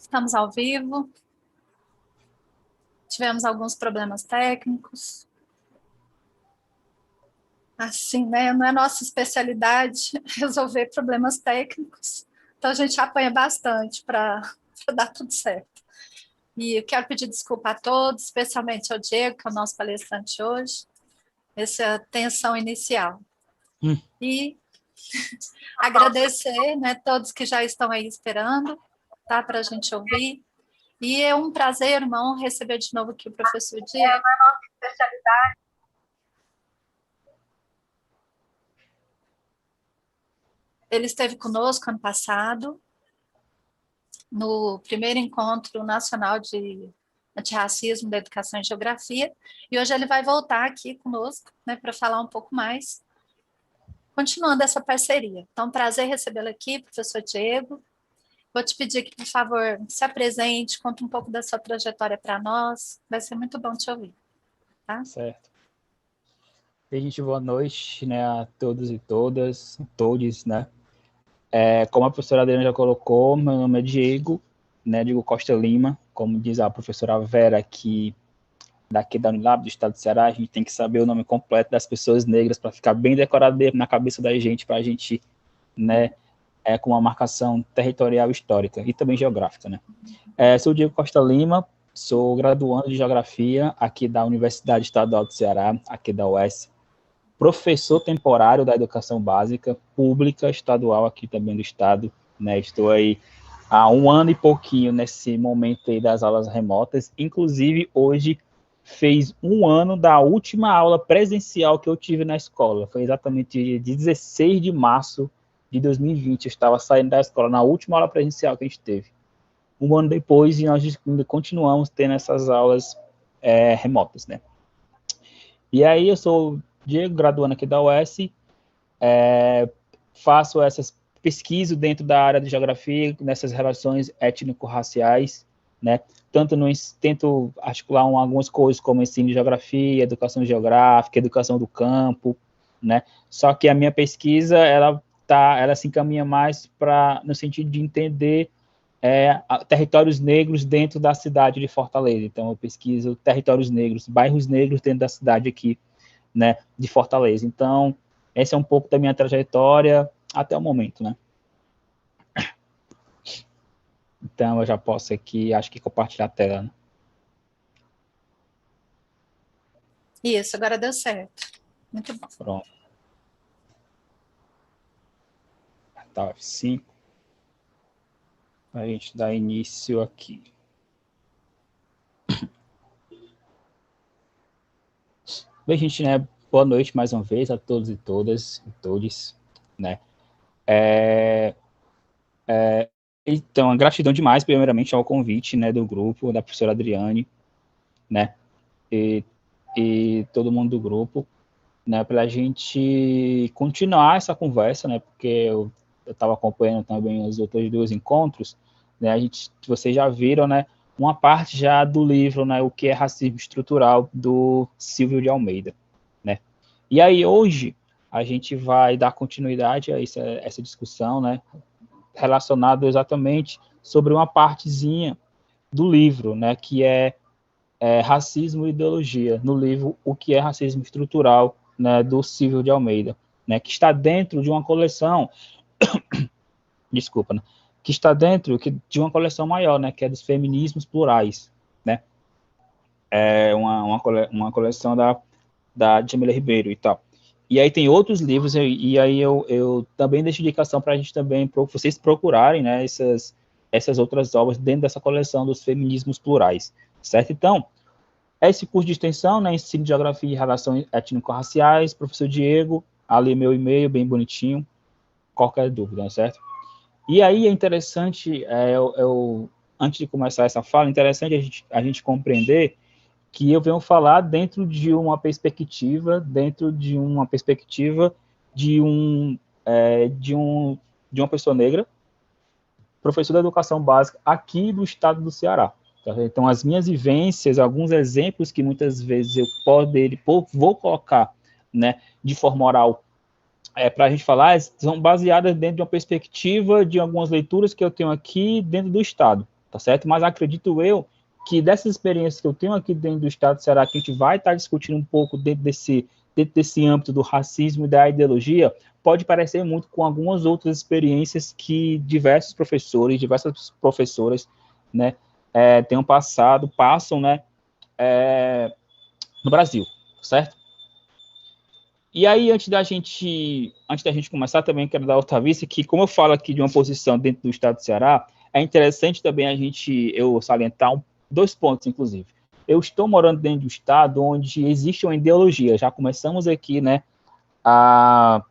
Estamos ao vivo. Tivemos alguns problemas técnicos. Assim, né? Não é nossa especialidade resolver problemas técnicos. Então, a gente apanha bastante para dar tudo certo. E eu quero pedir desculpa a todos, especialmente ao Diego, que é o nosso palestrante hoje, essa tensão inicial. E agradecer, né, todos que já estão aí esperando, tá, para a gente ouvir. E é um prazer, irmão, receber de novo aqui o professor Diego. Não é nossa especialidade. Ele esteve conosco ano passado, no primeiro encontro nacional de antirracismo da educação e geografia, e hoje ele vai voltar aqui conosco, né, para falar um pouco mais, continuando essa parceria. Então, prazer recebê-lo aqui, professor Diego. Vou te pedir que, por favor, se apresente, conte um pouco da sua trajetória para nós, vai ser muito bom te ouvir. Tá? Certo. E, gente, boa noite, né, a todos e todas, todos, né. Como a professora Adriana já colocou, meu nome é Diego, né, Diego Costa Lima, como diz a professora Vera, que daqui da Unilab, do estado do Ceará, a gente tem que saber o nome completo das pessoas negras para ficar bem decorado na cabeça da gente, para a gente, né, com uma marcação territorial histórica e também geográfica, né. Sou Diego Costa Lima, sou graduando de Geografia aqui da Universidade Estadual do Ceará, aqui da UES, professor temporário da educação básica pública estadual aqui também do estado, né? Estou aí há 1 ano e pouquinho nesse momento aí das aulas remotas, inclusive hoje fez 1 ano da última aula presencial que eu tive na escola, foi exatamente dia 16 de março de 2020, eu estava saindo da escola na última aula presencial que a gente teve. 1 ano depois, e nós ainda continuamos tendo essas aulas remotas, né? E aí eu sou Diego, graduando aqui da UES, faço essas pesquisas dentro da área de geografia, nessas relações étnico-raciais, né? Tento articular algumas coisas como ensino de geografia, educação geográfica, educação do campo, né? Só que a minha pesquisa, ela se encaminha mais no sentido de entender territórios negros dentro da cidade de Fortaleza. Então, eu pesquiso territórios negros, bairros negros dentro da cidade aqui, né, de Fortaleza. Então, essa é um pouco da minha trajetória até o momento, né? Então, eu já posso aqui, acho que compartilhar a tela, né? Isso, agora deu certo. Muito bom. Pronto. Tá, F5. A gente dá início aqui. Bem, gente, né, boa noite mais uma vez a todos e todas, e todos, né? Então, gratidão demais, primeiramente, ao convite, né, do grupo, da professora Adriane, né, e todo mundo do grupo, né, para a gente continuar essa conversa, né, porque eu estava acompanhando também os outros 2 encontros, né, vocês já viram, né, uma parte já do livro, né, O que é Racismo Estrutural, do Silvio de Almeida, né. E aí, hoje, a gente vai dar continuidade a essa discussão, né, relacionado exatamente sobre uma partezinha do livro, né, que é Racismo e Ideologia, no livro O que é Racismo Estrutural, né, do Silvio de Almeida, né, que está dentro de uma coleção, desculpa, né, que está dentro de uma coleção maior, né, que é dos feminismos plurais, né, uma coleção da Jamila Ribeiro e tal. E aí tem outros livros, e aí eu também deixo indicação para a gente também, vocês procurarem, né, essas outras obras dentro dessa coleção dos feminismos plurais, certo? Então, esse curso de extensão, né, ensino de geografia e relações étnico-raciais, professor Diego, ali meu e-mail, bem bonitinho, qualquer dúvida, né, certo? E aí é interessante, antes de começar essa fala, interessante a gente compreender que eu venho falar dentro de uma perspectiva de uma pessoa negra, professor da educação básica aqui do estado do Ceará. Tá? Então, as minhas vivências, alguns exemplos que muitas vezes eu vou colocar, né, de forma oral para a gente falar, são baseadas dentro de uma perspectiva de algumas leituras que eu tenho aqui dentro do estado, tá certo? Mas acredito eu que dessas experiências que eu tenho aqui dentro do Estado do Ceará, que a gente vai estar discutindo um pouco dentro desse âmbito do racismo e da ideologia, pode parecer muito com algumas outras experiências que diversos professores, diversas professoras, né, tenham passado, passam, né, no Brasil, certo? E aí, antes da gente começar, também quero dar outra vista que, como eu falo aqui de uma posição dentro do Estado do Ceará, é interessante também eu salientar dois pontos, inclusive. Eu estou morando dentro do Estado onde existe uma ideologia, já começamos aqui, né, a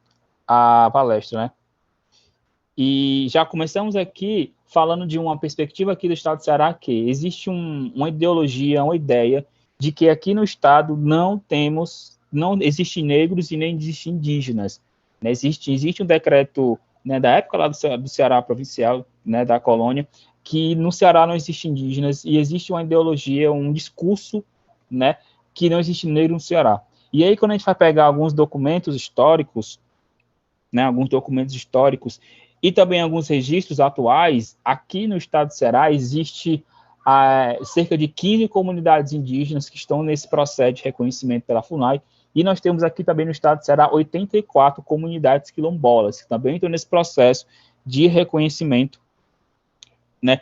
palestra, né? E já começamos aqui falando de uma perspectiva aqui do Estado do Ceará, que existe uma ideologia, uma ideia de que aqui no Estado não existem negros e nem existem indígenas. Né? Existe um decreto, né, da época lá do Ceará provincial, né, da colônia, que no Ceará não existem indígenas e existe uma ideologia, um discurso, né, que não existe negro no Ceará. E aí, quando a gente vai pegar alguns documentos históricos, né, e também alguns registros atuais, aqui no estado do Ceará existe cerca de 15 comunidades indígenas que estão nesse processo de reconhecimento pela FUNAI, e nós temos aqui também no estado do Ceará 84 comunidades quilombolas, que também estão nesse processo de reconhecimento, né,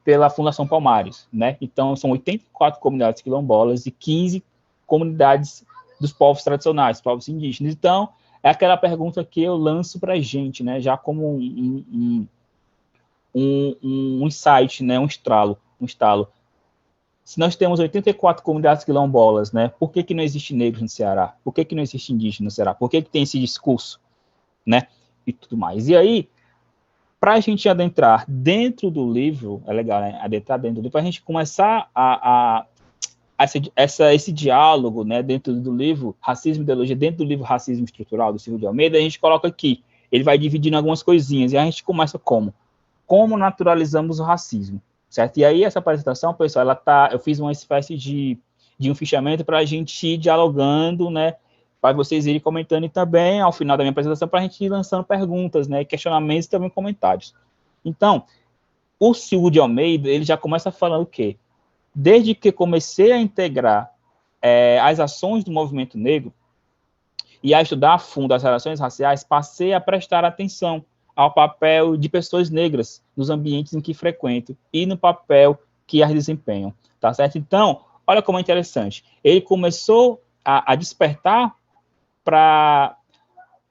pela Fundação Palmares, né? Então, são 84 comunidades quilombolas e 15 comunidades dos povos tradicionais, povos indígenas. Então, é aquela pergunta que eu lanço para a gente, né? Já como um insight, né? Um estalo. Se nós temos 84 comunidades quilombolas, né? Por que não existe negros no Ceará? Por que não existe indígena no Ceará? Por que tem esse discurso, né? E tudo mais. E aí, para a gente adentrar dentro do livro, é legal, né? Adentrar dentro do livro, para a gente começar esse diálogo, né, dentro do livro Racismo e Ideologia, dentro do livro Racismo Estrutural, do Silvio de Almeida, a gente coloca aqui, ele vai dividindo algumas coisinhas, e a gente começa como naturalizamos o racismo, certo? E aí, essa apresentação, pessoal, eu fiz uma espécie de um fichamento para a gente ir dialogando, né, para vocês irem comentando, e também, ao final da minha apresentação, para a gente ir lançando perguntas, né, questionamentos e também comentários. Então, o Silvio de Almeida, ele já começa falando o quê? Desde que comecei a integrar as ações do movimento negro e a estudar a fundo as relações raciais, passei a prestar atenção ao papel de pessoas negras nos ambientes em que frequento e no papel que as desempenham, tá certo? Então, olha como é interessante. Ele começou a despertar para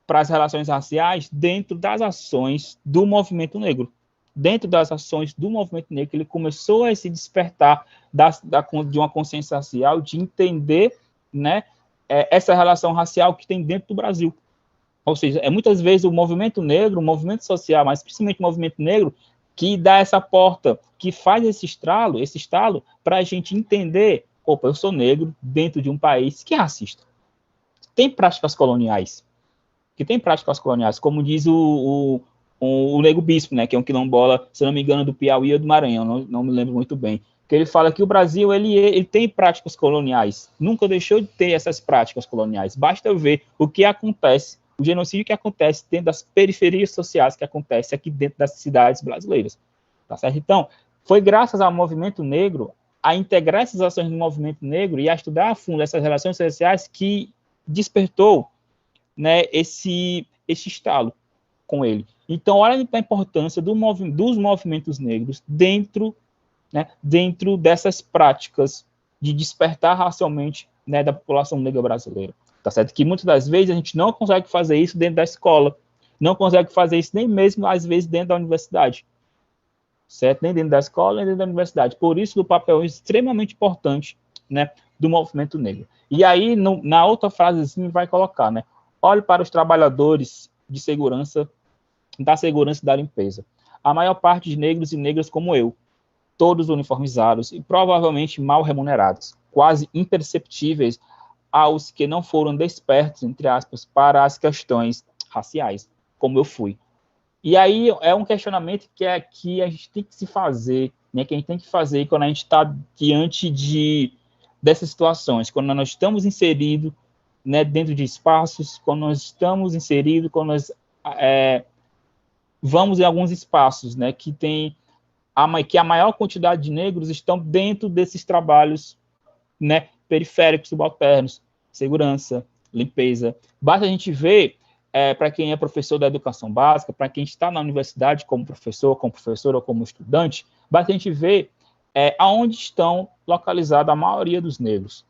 as relações raciais dentro das ações do movimento negro. Dentro das ações do movimento negro, ele começou a se despertar de uma consciência racial, de entender, né, essa relação racial que tem dentro do Brasil. Ou seja, muitas vezes o movimento negro, o movimento social, mas principalmente o movimento negro, que dá essa porta, que faz esse estalo para a gente entender, opa, eu sou negro dentro de um país que é racista. Tem práticas coloniais, como diz o Nego Bispo, né, que é um quilombola, se não me engano, do Piauí ou do Maranhão, não me lembro muito bem, que ele fala que o Brasil ele tem práticas coloniais, nunca deixou de ter essas práticas coloniais, basta ver o que acontece, o genocídio que acontece dentro das periferias sociais que acontece aqui dentro das cidades brasileiras, tá certo? Então, foi graças ao movimento negro, a integrar essas ações do movimento negro e a estudar a fundo essas relações sociais que despertou, né, esse estalo com ele. Então, olha a importância dos movimentos negros dentro dessas práticas de despertar racialmente, né, da população negra brasileira. Tá certo? Que muitas das vezes a gente não consegue fazer isso dentro da escola, não consegue fazer isso nem mesmo, às vezes, dentro da universidade. Certo? Nem dentro da escola, nem dentro da universidade. Por isso, do papel extremamente importante, né, do movimento negro. E aí, na outra frasezinha, vai colocar, né, olhe para os trabalhadores de segurança, da segurança e da limpeza. A maior parte de negros e negras como eu, todos uniformizados e provavelmente mal remunerados, quase imperceptíveis aos que não foram despertos, entre aspas, para as questões raciais, como eu fui. E aí é um questionamento que a gente tem que se fazer, né, que a gente tem que fazer quando a gente está diante dessas situações, quando nós estamos inseridos, né, dentro de espaços, quando nós vamos em alguns espaços, né, que tem que a maior quantidade de negros estão dentro desses trabalhos, né, periféricos, subalternos, segurança, limpeza. Basta a gente ver, para quem é professor da educação básica, para quem está na universidade como professor, como professora ou como estudante, basta a gente ver aonde estão localizados a maioria dos negros.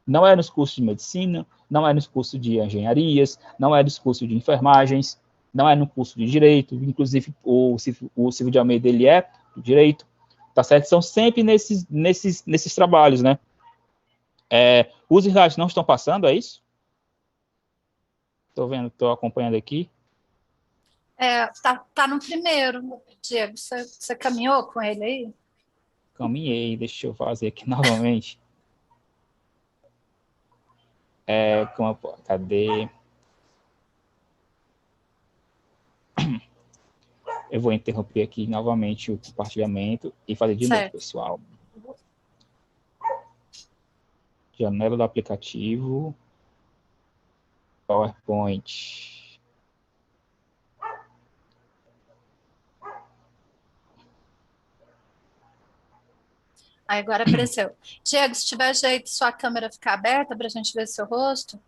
Não é nos cursos de medicina, não é nos cursos de engenharias, não é nos cursos de enfermagens, não é no curso de direito, inclusive o Silvio de Almeida, ele é do direito, tá certo? São sempre nesses trabalhos, né? Os slides não estão passando, é isso? Estou vendo, estou acompanhando aqui. Tá no primeiro, Diego. Você caminhou com ele aí? Caminhei, deixa eu fazer aqui novamente. Cadê? Eu vou interromper aqui novamente o compartilhamento e fazer de novo, pessoal. Janela do aplicativo. PowerPoint. Aí agora apareceu. Diego, se tiver jeito, sua câmera ficar aberta para a gente ver seu rosto.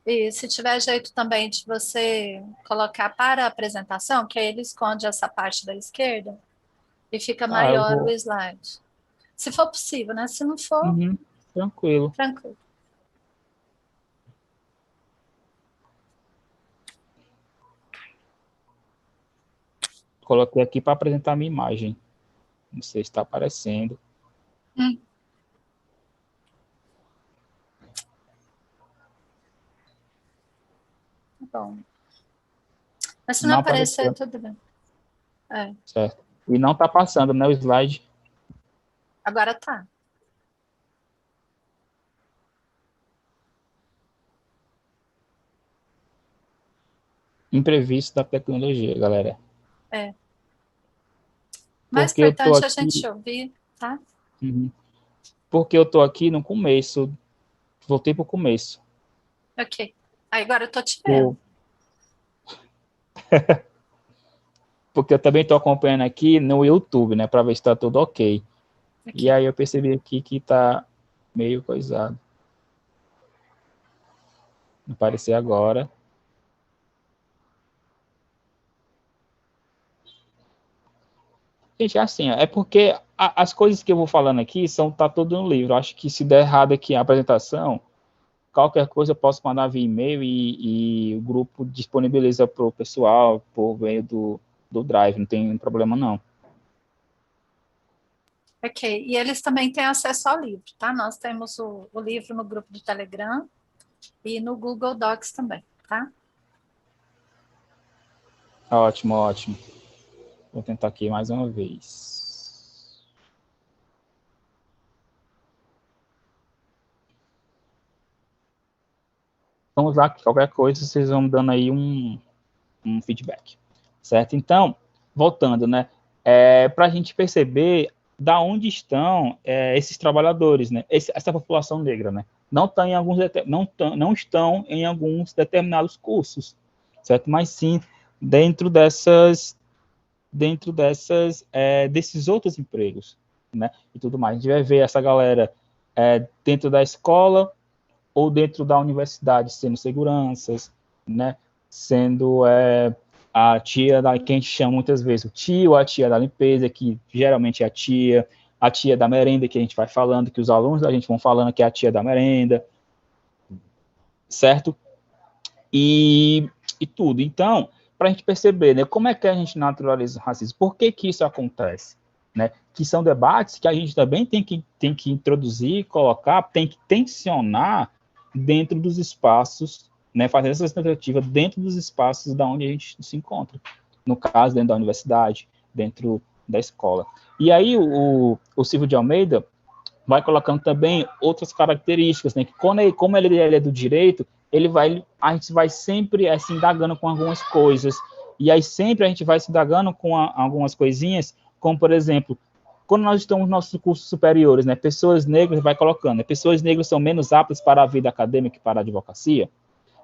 E se tiver jeito também de você colocar para a apresentação, que aí ele esconde essa parte da esquerda e fica maior o slide. Se for possível, né? Se não for, tranquilo. Tranquilo. Coloquei aqui para apresentar a minha imagem. Não sei se está aparecendo. Bom. Mas se não aparecer, tudo bem. Certo. E não está passando, né, o slide? Agora tá. Imprevisto da tecnologia, galera. Mais importante a gente ouvir, tá? Porque eu estou aqui no começo. Voltei para o começo. Ok. Agora eu estou te vendo. Porque eu também estou acompanhando aqui no YouTube, né? Para ver se está tudo ok. E aí eu percebi aqui que está meio coisado. Vai aparecer agora. Gente, é assim, é porque as coisas que eu vou falando aqui tá tudo no livro. Eu acho que se der errado aqui a apresentação, qualquer coisa eu posso mandar via e-mail e o grupo disponibiliza para o pessoal por meio do Drive, não tem problema não. Ok, e eles também têm acesso ao livro, tá? Nós temos o livro no grupo do Telegram e no Google Docs também, tá? Ótimo, ótimo. Vou tentar aqui mais uma vez. Vamos lá, qualquer coisa vocês vão dando aí um feedback, certo? Então, voltando, né? Para a gente perceber da onde estão esses trabalhadores, né? Essa população negra, né? Não estão em alguns determinados cursos, certo? Mas sim dentro desses outros empregos, né? E tudo mais. A gente vai ver essa galera dentro da escola ou dentro da universidade sendo seguranças, né? Sendo a tia que a gente chama muitas vezes o tio, a tia da limpeza, que geralmente é a tia da merenda, que a gente vai falando, que os alunos da gente vão falando que é a tia da merenda, certo? E tudo. Então, para a gente perceber, né, como é que a gente naturaliza o racismo, por que isso acontece? Né? Que são debates que a gente também tem que introduzir, colocar, tem que tensionar dentro dos espaços, né, fazer essa tentativa dentro dos espaços da onde a gente se encontra. No caso, dentro da universidade, dentro da escola. E aí o Silvio de Almeida vai colocando também outras características, né, que como ele é do direito, a gente vai sempre se indagando com algumas coisas, e aí sempre a gente vai se indagando com algumas coisinhas, como, por exemplo, quando nós estamos nos nossos cursos superiores, né, pessoas negras, vai colocando, né, pessoas negras são menos aptas para a vida acadêmica e para a advocacia.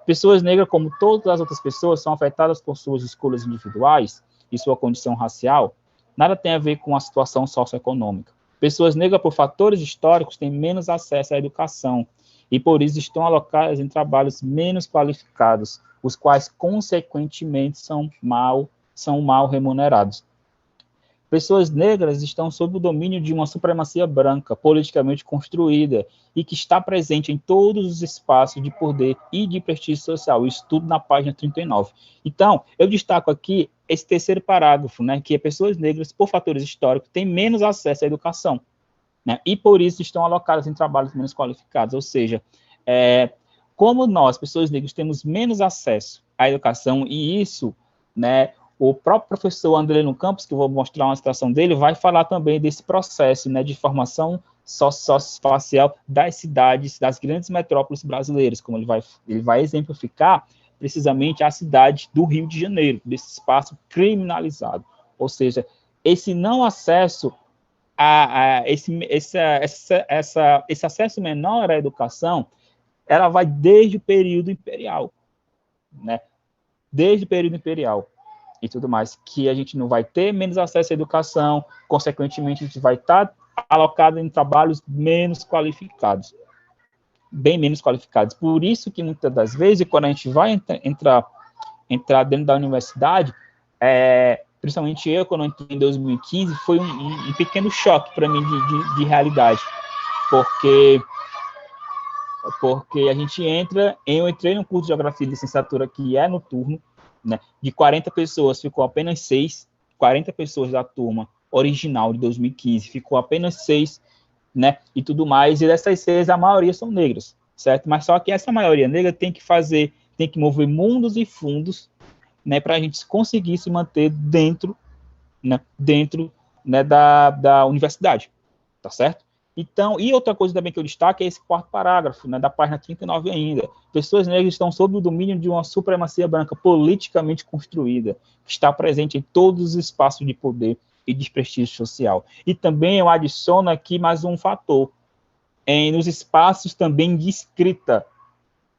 Pessoas negras, como todas as outras pessoas, são afetadas por suas escolhas individuais e sua condição racial. nada tem a ver com a situação socioeconômica. Pessoas negras, por fatores históricos, têm menos acesso à educação e, por isso, estão alocadas em trabalhos menos qualificados, os quais, consequentemente, são mal remunerados. Pessoas negras estão sob o domínio de uma supremacia branca, politicamente construída, e que está presente em todos os espaços de poder e de prestígio social. Isso tudo na página 39. Então, eu destaco aqui esse terceiro parágrafo, né, que é pessoas negras, por fatores históricos, têm menos acesso à educação, né, e por isso estão alocadas em trabalhos menos qualificados. Ou seja, como nós, pessoas negras, temos menos acesso à educação, e isso, né, o próprio professor Andrelino Campos, que eu vou mostrar uma citação dele, vai falar também desse processo, né, de formação socioespacial das cidades, das grandes metrópoles brasileiras, como ele vai exemplificar precisamente a cidade do Rio de Janeiro, desse espaço criminalizado. Ou seja, esse não acesso esse acesso menor à educação, ela vai desde o período imperial, né? Desde o período imperial e tudo mais, que a gente não vai ter menos acesso à educação, consequentemente a gente vai estar alocado em trabalhos menos qualificados, bem menos qualificados. Por isso que muitas das vezes, quando a gente vai entrar dentro da universidade, principalmente eu, quando eu entrei em 2015, foi um pequeno choque para mim de realidade, porque a gente eu entrei no curso de Geografia de Licenciatura, que é noturno, né, de 40 pessoas, ficou apenas 6, 40 pessoas da turma original de 2015, ficou apenas 6, né, e tudo mais, e dessas 6, a maioria são negras, certo? Mas só que essa maioria negra tem que mover mundos e fundos, né, para a gente conseguir se manter dentro né, da universidade, tá certo? Então, e outra coisa também que eu destaco é esse quarto parágrafo, né, da página 39 ainda. Pessoas negras estão sob o domínio de uma supremacia branca politicamente construída, que está presente em todos os espaços de poder e de prestígio social. E também eu adiciono aqui mais um fator, nos espaços também de escrita,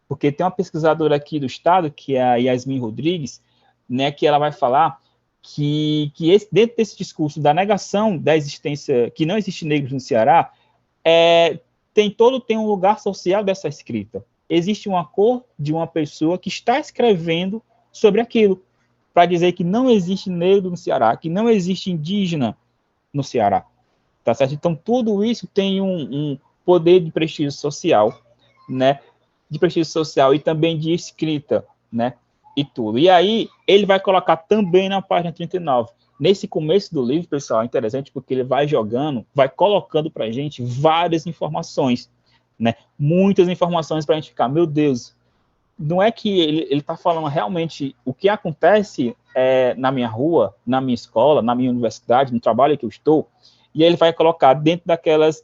porque tem uma pesquisadora aqui do Estado, que é a Yasmin Rodrigues, né, que ela vai falar que dentro desse discurso da negação da existência, que não existe negros no Ceará, tem um lugar social dessa escrita. Existe uma cor de uma pessoa que está escrevendo sobre aquilo, para dizer que não existe negro no Ceará, que não existe indígena no Ceará. Tá certo? Então, tudo isso tem um poder de prestígio social, né? De prestígio social e também de escrita, né? E tudo. E aí, ele vai colocar também na página 39. Nesse começo do livro, pessoal, é interessante porque ele vai jogando, vai colocando para a gente várias informações, né? Muitas informações para a gente ficar, meu Deus, não é que ele está falando realmente o que acontece na minha rua, na minha escola, na minha universidade, no trabalho que eu estou, e ele vai colocar dentro daquelas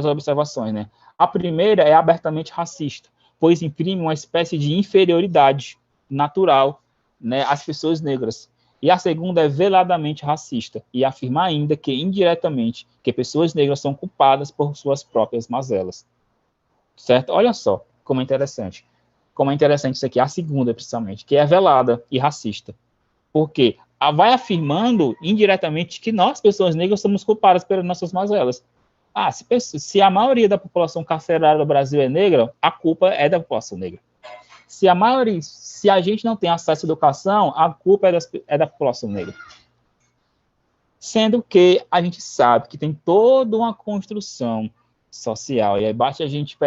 observações, né? A primeira é abertamente racista, pois imprime uma espécie de inferioridade natural, né, às pessoas negras. E a segunda é veladamente racista, e afirma ainda que, indiretamente, que pessoas negras são culpadas por suas próprias mazelas. Certo? Olha só como é interessante. Como é interessante isso aqui, a segunda, principalmente, que é velada e racista. Porque vai afirmando, indiretamente, que nós, pessoas negras, somos culpadas pelas nossas mazelas. Se a maioria da população carcerária do Brasil é negra, a culpa é da população negra. Se a gente não tem acesso à educação, a culpa é da população negra. Sendo que a gente sabe que tem toda uma construção social, e aí basta a gente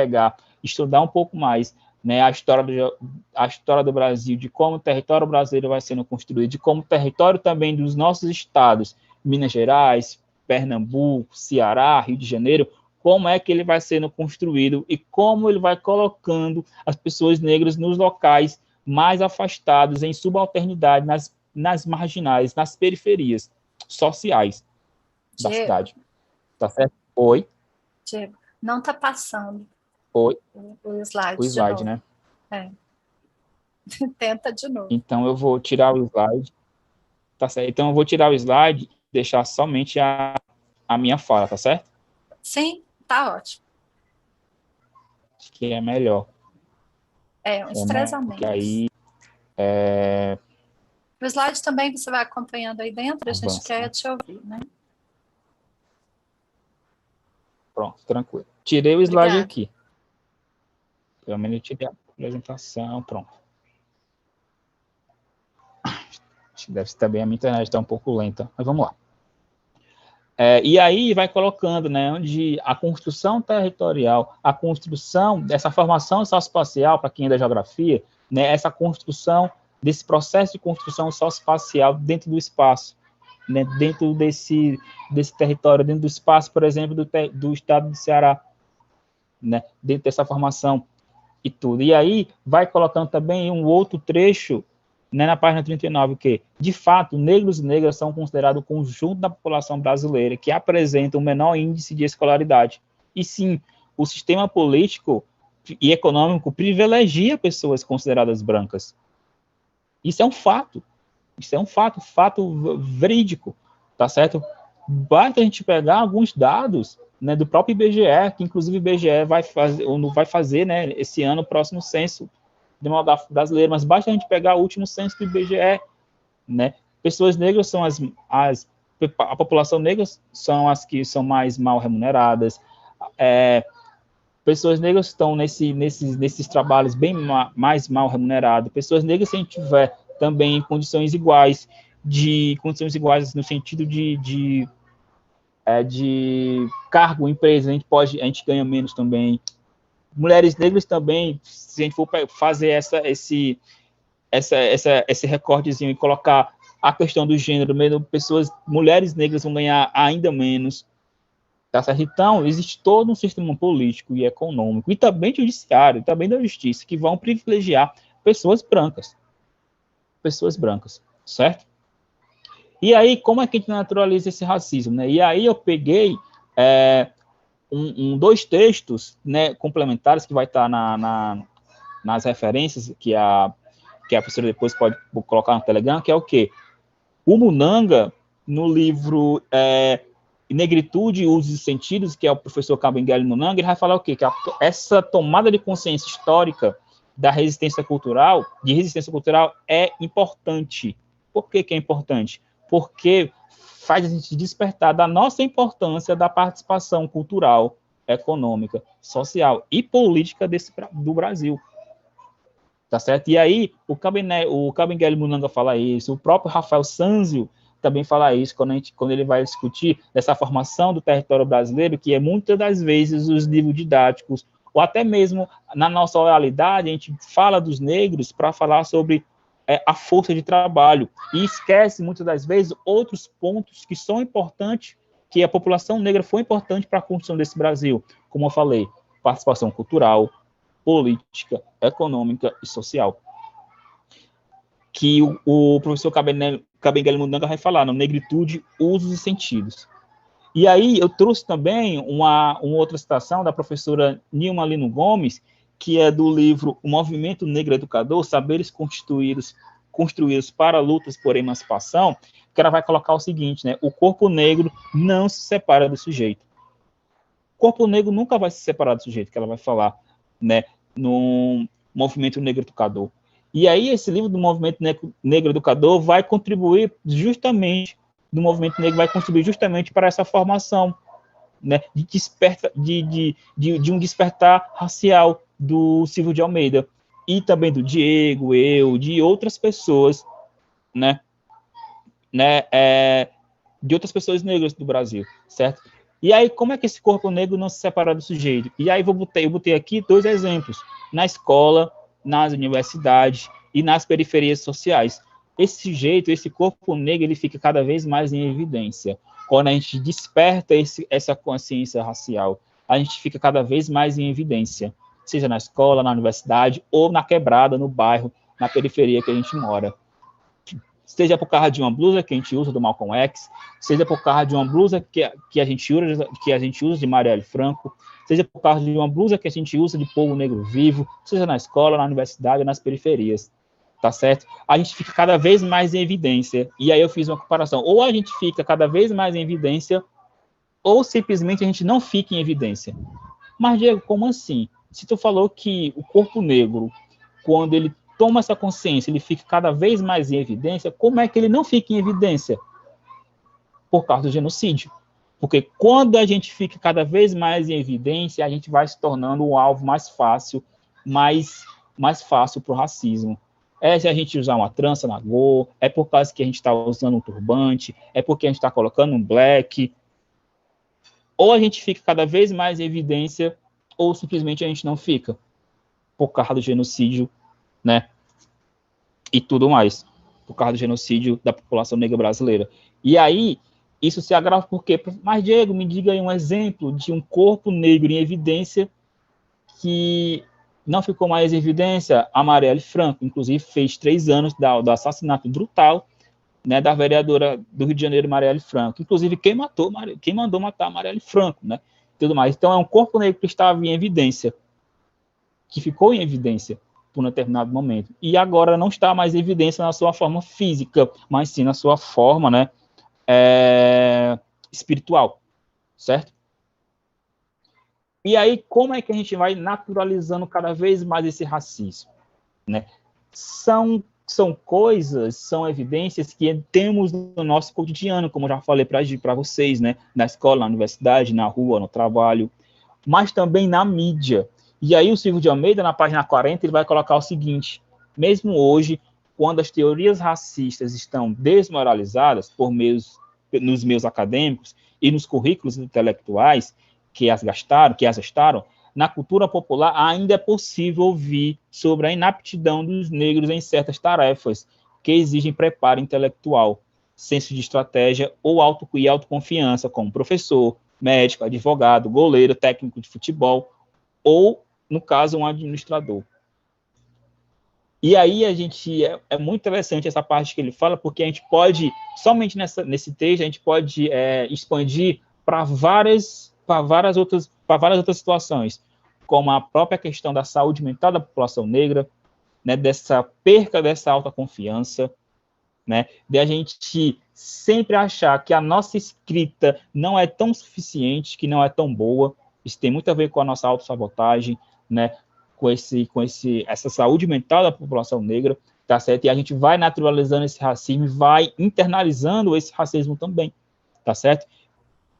estudar um pouco mais, né, a história do Brasil, de como o território brasileiro vai sendo construído, de como o território também dos nossos estados, Minas Gerais, Pernambuco, Ceará, Rio de Janeiro, como é que ele vai sendo construído e como ele vai colocando as pessoas negras nos locais mais afastados, em subalternidade, nas marginais, nas periferias sociais da cidade. Tá certo? Oi? Diego, não está passando. Oi? O slide, o slide, né? Tenta de novo. Então, eu vou tirar o slide. Tá certo? Então, eu vou tirar o slide e deixar somente a minha fala, tá certo? Sim, tá ótimo. Acho que é melhor. Uns 3 a menos. Porque aí O slide também você vai acompanhando aí dentro, a gente Avança, quer né? te ouvir, né? Pronto, tranquilo. Tirei o slide Obrigada. aqui. Pelo menos eu tirei a apresentação, pronto. Acho que deve ser também a minha internet está um pouco lenta, mas vamos lá. E aí vai colocando, né, onde a construção territorial, a construção dessa formação socioespacial, para quem é da geografia, né, essa construção desse processo de construção socioespacial dentro do espaço, né, dentro desse território, dentro do espaço, por exemplo, do estado do Ceará, né, dentro dessa formação e tudo. E aí vai colocando também um outro trecho, né, na página 39, que, de fato, negros e negras são considerados o conjunto da população brasileira que apresenta o menor índice de escolaridade. E sim, o sistema político e econômico privilegia pessoas consideradas brancas. Isso é um fato. Isso é um fato verídico, tá certo? Basta a gente pegar alguns dados, né, do próprio IBGE, que inclusive o IBGE vai fazer, né, esse ano o próximo censo demográfico brasileiro, mas basta a gente pegar o último censo do IBGE, né? Pessoas negras são a população negra são as que são mais mal remuneradas, pessoas negras estão nesses trabalhos bem mais mal remunerados, pessoas negras, se a gente tiver também em condições iguais no sentido de cargo, empresa, a gente ganha menos também. Mulheres negras também, se a gente for fazer esse recortezinho e colocar a questão do gênero, mesmo mulheres negras vão ganhar ainda menos. Tá certo? Então, existe todo um sistema político e econômico, e também judiciário, e também da justiça, que vão privilegiar pessoas brancas. Pessoas brancas, certo? E aí, como é que a gente naturaliza esse racismo, né? E aí eu peguei dois textos, né, complementares, que vai estar nas referências, que a professora depois pode colocar no Telegram, que é o quê? O Munanga, no livro Negritude, Usos e Sentidos, que é o professor Kabengele Munanga, ele vai falar o quê? Que essa tomada de consciência histórica de resistência cultural é importante. Por que é importante? Porque faz a gente despertar da nossa importância da participação cultural, econômica, social e política do Brasil. Tá certo? E aí, o Kabengele Munanga fala isso, o próprio Rafael Sanzio também fala isso, quando ele vai discutir essa formação do território brasileiro, que é muitas das vezes os livros didáticos, ou até mesmo na nossa oralidade, a gente fala dos negros para falar sobre a força de trabalho, e esquece muitas das vezes outros pontos que são importantes, que a população negra foi importante para a construção desse Brasil, como eu falei, participação cultural, política, econômica e social. Que o professor Kabengele Munanga vai falar, no Negritude, Usos e Sentidos. E aí eu trouxe também uma outra citação da professora Nilma Lino Gomes, que é do livro O Movimento Negro Educador, Saberes Construídos para Lutas por Emancipação, que ela vai colocar o seguinte, né? O corpo negro não se separa do sujeito. O corpo negro nunca vai se separar do sujeito, que ela vai falar, né, no Movimento Negro Educador. E aí esse livro do Movimento Negro Educador vai contribuir justamente, para essa formação, né, de um despertar racial do Silvio de Almeida, e também do Diego, de outras pessoas, né, de outras pessoas negras do Brasil, certo? E aí, como é que esse corpo negro não se separa do sujeito? E aí eu botei aqui 2 exemplos, na escola, nas universidades e nas periferias sociais. Esse sujeito, esse corpo negro, ele fica cada vez mais em evidência. Quando a gente desperta essa consciência racial, a gente fica cada vez mais em evidência, seja na escola, na universidade, ou na quebrada, no bairro, na periferia que a gente mora. Seja por causa de uma blusa que a gente usa do Malcolm X, seja por causa de uma blusa que a gente usa de Marielle Franco, seja por causa de uma blusa que a gente usa de povo negro vivo, seja na escola, na universidade ou nas periferias, tá certo? A gente fica cada vez mais em evidência, e aí eu fiz uma comparação, ou a gente fica cada vez mais em evidência, ou simplesmente a gente não fica em evidência. Mas, Diego, como assim? Se tu falou que o corpo negro, quando ele toma essa consciência, ele fica cada vez mais em evidência, como é que ele não fica em evidência? Por causa do genocídio. Porque quando a gente fica cada vez mais em evidência, a gente vai se tornando um alvo mais fácil para o racismo. É se a gente usar uma trança na Go, é por causa que a gente está usando um turbante, é porque a gente está colocando um black. Ou a gente fica cada vez mais em evidência, ou simplesmente a gente não fica, por causa do genocídio, né? E tudo mais, por causa do genocídio da população negra brasileira. E aí, isso se agrava por quê? Mas, Diego, me diga aí um exemplo de um corpo negro em evidência que não ficou mais em evidência. A Marielle Franco, inclusive, fez 3 anos do assassinato brutal, né, da vereadora do Rio de Janeiro, Marielle Franco. Inclusive, quem mandou matar a Marielle Franco, né? Tudo mais. Então, é um corpo negro que estava em evidência, que ficou em evidência por um determinado momento. E agora não está mais em evidência na sua forma física, mas sim na sua forma, né, espiritual, certo? E aí, como é que a gente vai naturalizando cada vez mais esse racismo, né? São coisas, são evidências que temos no nosso cotidiano, como eu já falei para vocês, né? Na escola, na universidade, na rua, no trabalho, mas também na mídia. E aí o Silvio de Almeida, na página 40, ele vai colocar o seguinte: mesmo hoje, quando as teorias racistas estão desmoralizadas nos meios acadêmicos e nos currículos intelectuais que as gastaram, na cultura popular ainda é possível ouvir sobre a inaptidão dos negros em certas tarefas que exigem preparo intelectual, senso de estratégia ou autoconfiança, como professor, médico, advogado, goleiro, técnico de futebol ou, no caso, um administrador. E aí é muito interessante essa parte que ele fala, porque a gente pode, somente nesse texto, a gente pode expandir para várias outras situações, como a própria questão da saúde mental da população negra, né, dessa perca dessa autoconfiança, né, de a gente sempre achar que a nossa escrita não é tão suficiente, que não é tão boa. Isso tem muito a ver com a nossa autossabotagem, né, com essa saúde mental da população negra, tá certo? E a gente vai naturalizando esse racismo, vai internalizando esse racismo também, tá certo?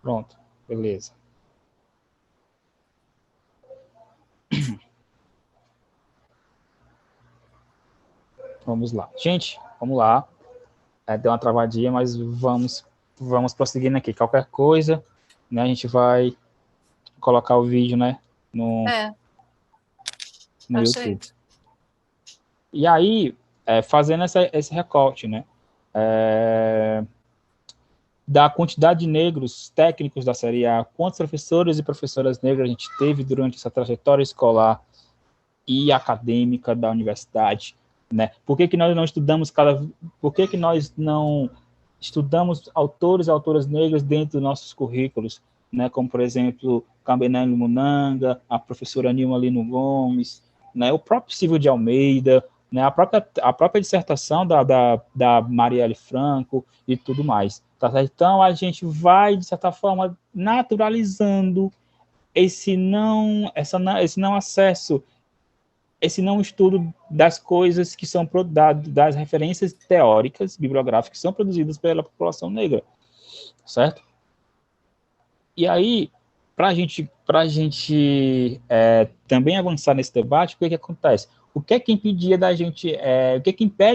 Pronto, beleza. Vamos lá. Gente, vamos lá. Deu uma travadinha, mas vamos prosseguindo aqui. Qualquer coisa, né, a gente vai colocar o vídeo, né, no YouTube. E aí, fazendo esse recorte, né, da quantidade de negros técnicos da Série A, quantos professores e professoras negras a gente teve durante essa trajetória escolar e acadêmica da universidade, né? Por que nós não estudamos autores e autoras negras dentro dos nossos currículos, né? Como, por exemplo, Cambenelli Munanga, a professora Nilma Lino Gomes, né? O próprio Silvio de Almeida, né? A própria dissertação da Marielle Franco e tudo mais. Tá certo? Então, a gente vai, de certa forma, naturalizando esse não acesso, esse não estudo das coisas que são das referências teóricas, bibliográficas, que são produzidas pela população negra, certo? E aí, para a gente também avançar nesse debate, o que acontece? O que impede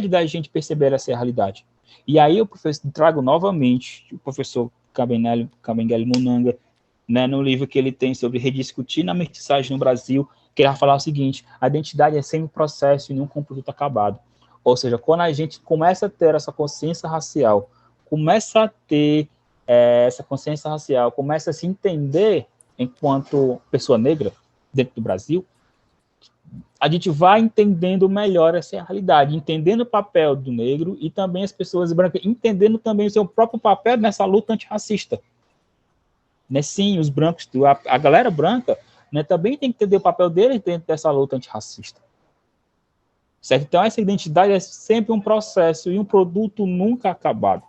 da gente perceber essa realidade? E aí eu trago novamente o professor Kabengele Munanga, né, no livro que ele tem sobre rediscutindo a mestiçagem no Brasil, que ele vai falar o seguinte: a identidade é sempre um processo e não um produto acabado. Ou seja, quando a gente começa a ter essa consciência racial, começa a se entender enquanto pessoa negra dentro do Brasil, a gente vai entendendo melhor essa realidade, entendendo o papel do negro e também as pessoas brancas, entendendo também o seu próprio papel nessa luta antirracista. Né, sim, os brancos, a galera branca, né, também tem que entender o papel deles dentro dessa luta antirracista. Certo? Então, essa identidade é sempre um processo e um produto nunca acabado.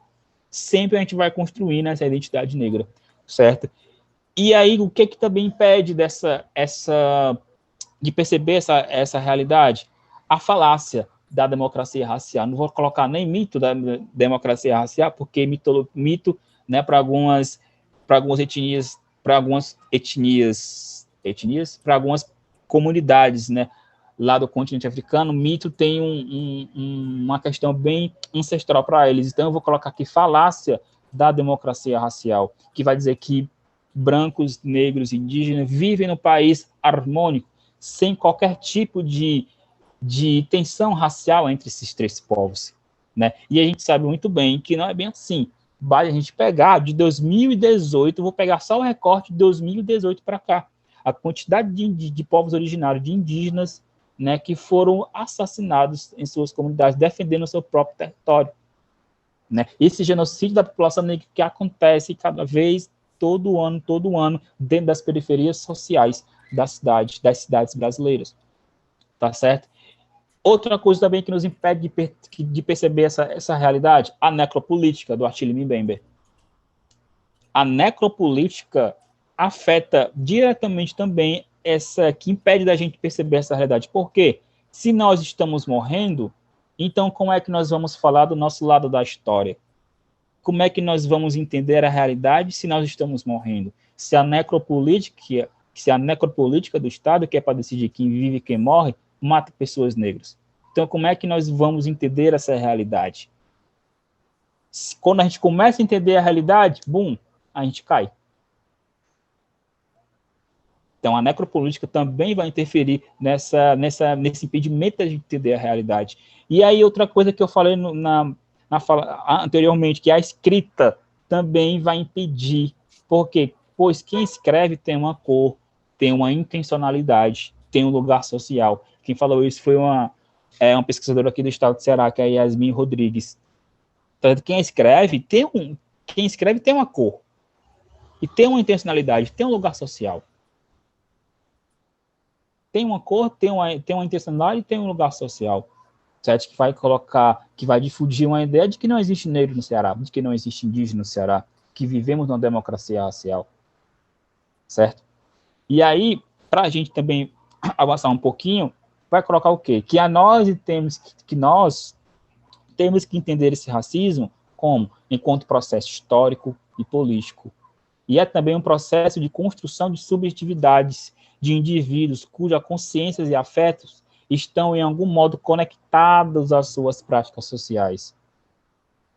Sempre a gente vai construindo essa identidade negra, certo? E aí, o que também impede de perceber essa realidade? A falácia, da democracia racial. Não vou colocar nem mito da democracia racial, porque mito, né, para algumas etnias, para algumas comunidades, né, lá do continente africano, mito tem uma questão bem ancestral para eles. Então, eu vou colocar aqui falácia da democracia racial, que vai dizer que brancos, negros, indígenas vivem no país harmônico, sem qualquer tipo de tensão racial entre esses três povos, né? E a gente sabe muito bem que não é bem assim. Basta a gente pegar de 2018, vou pegar só o recorte de 2018 para cá, a quantidade de povos originários, de indígenas, né, que foram assassinados em suas comunidades, defendendo o seu próprio território, né? Esse genocídio da população negra que acontece cada vez, todo ano, dentro das periferias sociais das cidades brasileiras, tá certo? Outra coisa também que nos impede de perceber essa realidade, a necropolítica do Achille Mbembe. A necropolítica afeta diretamente também que impede da gente perceber essa realidade. Por quê? Se nós estamos morrendo, então como é que nós vamos falar do nosso lado da história? Como é que nós vamos entender a realidade se nós estamos morrendo? Se a necropolítica do Estado, que é para decidir quem vive e quem morre, mata pessoas negras. Então, como é que nós vamos entender essa realidade? Quando a gente começa a entender a realidade, a gente cai. Então, a necropolítica também vai interferir nesse impedimento de entender a realidade. E aí, outra coisa que eu falei na fala anteriormente, que a escrita também vai impedir. Por quê? Pois quem escreve tem uma cor, tem uma intencionalidade, tem um lugar social. Quem falou isso foi uma pesquisadora aqui do estado do Ceará, que é a Yasmin Rodrigues. Então, quem escreve tem uma cor, e tem uma intencionalidade, tem um lugar social. Tem uma cor, tem uma intencionalidade e tem um lugar social. Certo? Que vai difundir uma ideia de que não existe negro no Ceará, de que não existe indígena no Ceará, que vivemos numa democracia racial. Certo? E aí, para a gente também avançar um pouquinho, vai colocar o quê? Que nós temos que entender esse racismo enquanto processo histórico e político. E é também um processo de construção de subjetividades de indivíduos cujas consciências e afetos estão, em algum modo, conectados às suas práticas sociais.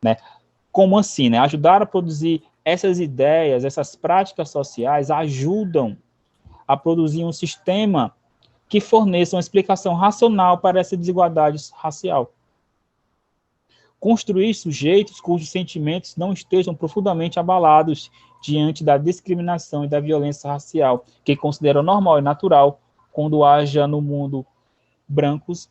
Né? Como assim? Né? Ajudar a produzir essas ideias, essas práticas sociais, ajudam a produzir um sistema que forneça uma explicação racional para essa desigualdade racial. Construir sujeitos cujos sentimentos não estejam profundamente abalados diante da discriminação e da violência racial, que consideram normal e natural quando haja no mundo brancos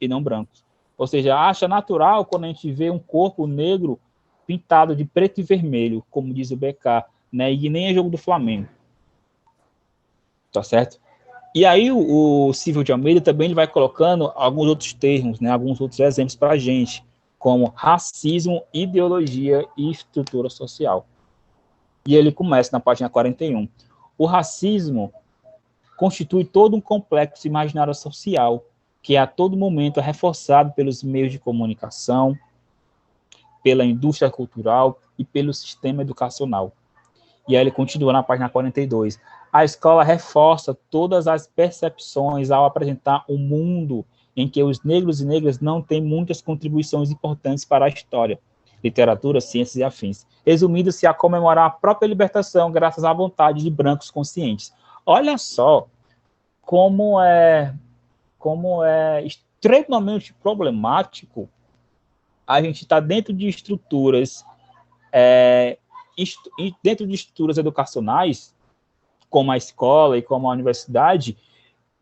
e não brancos. Ou seja, acha natural quando a gente vê um corpo negro pintado de preto e vermelho, como diz o BK, né? E nem é jogo do Flamengo. Tá certo? E aí o Silvio de Almeida também ele vai colocando alguns outros termos, né? Alguns outros exemplos para a gente, como racismo, ideologia e estrutura social. E ele começa na página 41. O racismo constitui todo um complexo imaginário social que a todo momento é reforçado pelos meios de comunicação, pela indústria cultural e pelo sistema educacional. E aí ele continua na página 42. A escola reforça todas as percepções ao apresentar um mundo em que os negros e negras não têm muitas contribuições importantes para a história, literatura, ciências e afins, resumindo-se a comemorar a própria libertação graças à vontade de brancos conscientes. Olha só como é extremamente problemático a gente estar dentro de estruturas educacionais, como a escola e como a universidade,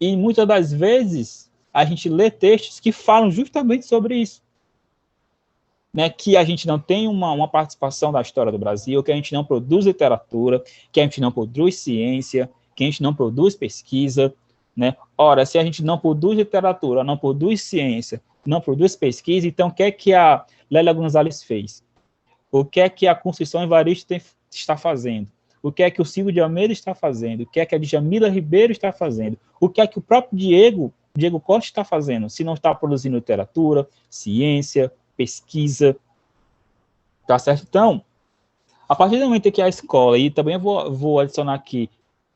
e muitas das vezes a gente lê textos que falam justamente sobre isso. Né, que a gente não tem uma participação da história do Brasil, que a gente não produz literatura, que a gente não produz ciência, que a gente não produz pesquisa. Né? Ora, se a gente não produz literatura, não produz ciência, não produz pesquisa, então o que é que a Lélia Gonzalez fez? O que é que a Conceição Evaristo está fazendo? O que é que o Silvio de Almeida está fazendo? O que é que a Djamila Ribeiro está fazendo? O que é que o próprio Diego Diego Costa está fazendo, se não está produzindo literatura, ciência, pesquisa, tá certo? Então, a partir do momento que a escola, e também eu vou adicionar aqui,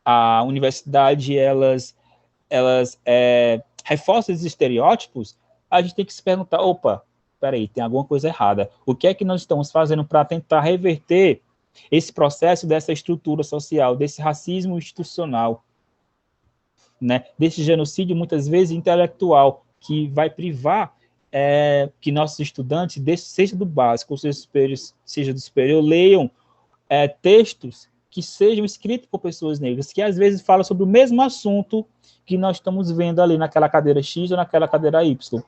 a universidade, elas reforçam esses estereótipos, a gente tem que se perguntar, opa, peraí, tem alguma coisa errada. O que é que nós estamos fazendo para tentar reverter esse processo dessa estrutura social, desse racismo institucional, né, desse genocídio, muitas vezes, intelectual, que vai privar que nossos estudantes, seja do básico, ou seja do superior, leiam textos que sejam escritos por pessoas negras, que às vezes falam sobre o mesmo assunto que nós estamos vendo ali naquela cadeira X ou naquela cadeira Y.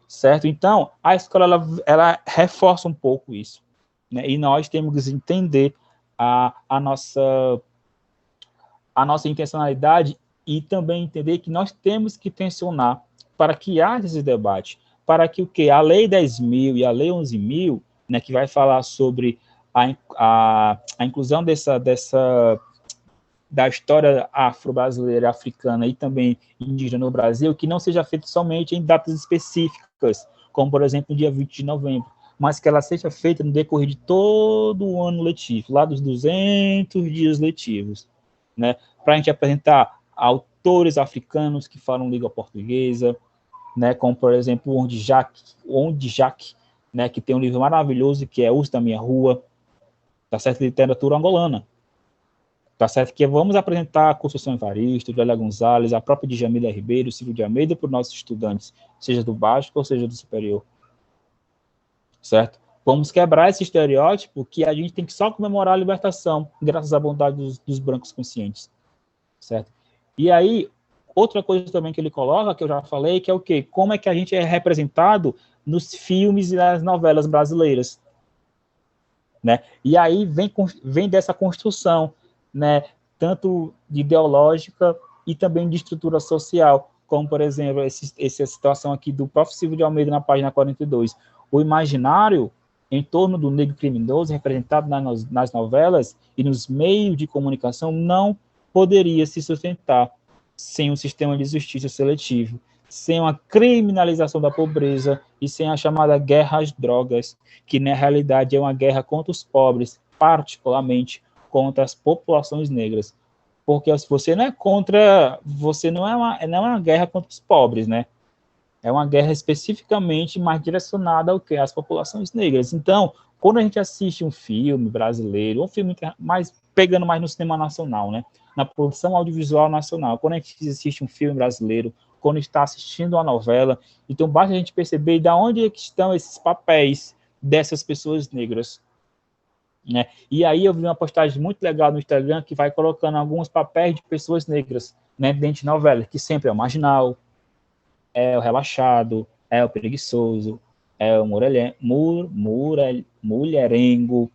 Certo? Então, a escola, ela reforça um pouco isso, né? E nós temos que entender a nossa intencionalidade e também entender que nós temos que tensionar para que haja esse debate, para que o que a Lei 10.000 e a Lei 11.000, né, que vai falar sobre a inclusão da história afro-brasileira, africana e também indígena no Brasil, que não seja feito somente em datas específicas, como, por exemplo, o dia 20 de novembro, mas que ela seja feita no decorrer de todo o ano letivo, lá dos 200 dias letivos, né? Para a gente apresentar autores africanos que falam língua portuguesa, né? Como, por exemplo, o Onde Jacques, né? Que tem um livro maravilhoso que é Uso da Minha Rua, tá certo? Literatura angolana. Tá certo? Que vamos apresentar a Conceição Evaristo, Lélia Gonzalez, a própria Djamila Ribeiro, Silvio de Almeida, para os nossos estudantes, seja do básico ou seja do superior. Certo? Vamos quebrar esse estereótipo que a gente tem que só comemorar a libertação, graças à bondade dos brancos conscientes. Certo? E aí, outra coisa também que ele coloca, que eu já falei, que é o quê? Como é que a gente é representado nos filmes e nas novelas brasileiras. Né? E aí vem dessa construção, né, tanto ideológica e também de estrutura social, como, por exemplo, essa situação aqui do próprio Silvio de Almeida na página 42. O imaginário em torno do negro criminoso representado nas novelas e nos meios de comunicação não poderia se sustentar sem um sistema de justiça seletivo, sem uma criminalização da pobreza e sem a chamada guerra às drogas, que na realidade é uma guerra contra os pobres, particularmente contra as populações negras. Porque se você não é contra, você não é uma guerra contra os pobres, né? É uma guerra especificamente mais direcionada ao que? Às populações negras. Então, quando a gente assiste um filme brasileiro, um filme pegando mais no cinema nacional, né? Na produção audiovisual nacional, quando a gente assiste um filme brasileiro, quando está assistindo uma novela, então basta a gente perceber de onde é que estão esses papéis dessas pessoas negras. Né? E aí eu vi uma postagem muito legal no Instagram que vai colocando alguns papéis de pessoas negras, né, dentro de novela, que sempre é o marginal, é o relaxado, é o preguiçoso, é o mulherengo,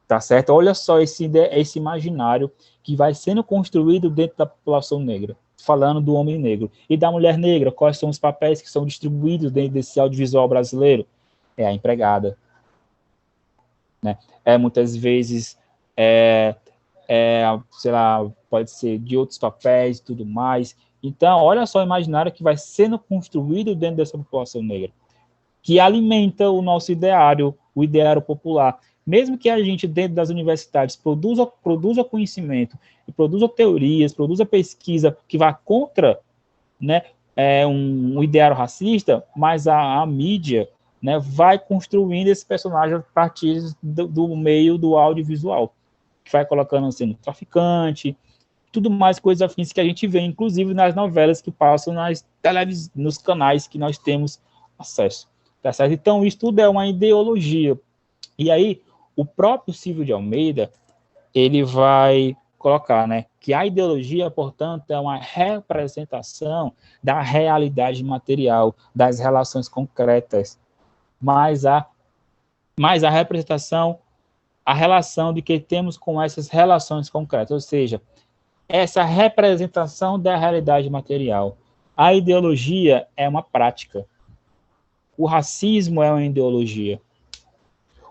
tá certo? Olha só esse imaginário que vai sendo construído dentro da população negra, falando do homem negro. E da mulher negra, quais são os papéis que são distribuídos dentro desse audiovisual brasileiro? É a empregada, né? Muitas vezes, sei lá, pode ser de outros papéis e tudo mais. Então, olha só o imaginário que vai sendo construído dentro dessa população negra, que alimenta o nosso ideário, o ideário popular. Mesmo que a gente, dentro das universidades, produza conhecimento, e produza teorias, produza pesquisa que vá contra, né, um ideário racista, mas a mídia, né, vai construindo esse personagem a partir do meio do audiovisual, que vai colocando sendo traficante, tudo mais coisas afins que a gente vê, inclusive nas novelas que passam nos canais que nós temos acesso. Tá certo? Então, isso tudo é uma ideologia. E aí, o próprio Silvio de Almeida, ele vai colocar, né, que a ideologia, portanto, é uma representação da realidade material, das relações concretas, mas a representação, a relação de que temos com essas relações concretas, ou seja, essa representação da realidade material. A ideologia é uma prática. O racismo é uma ideologia.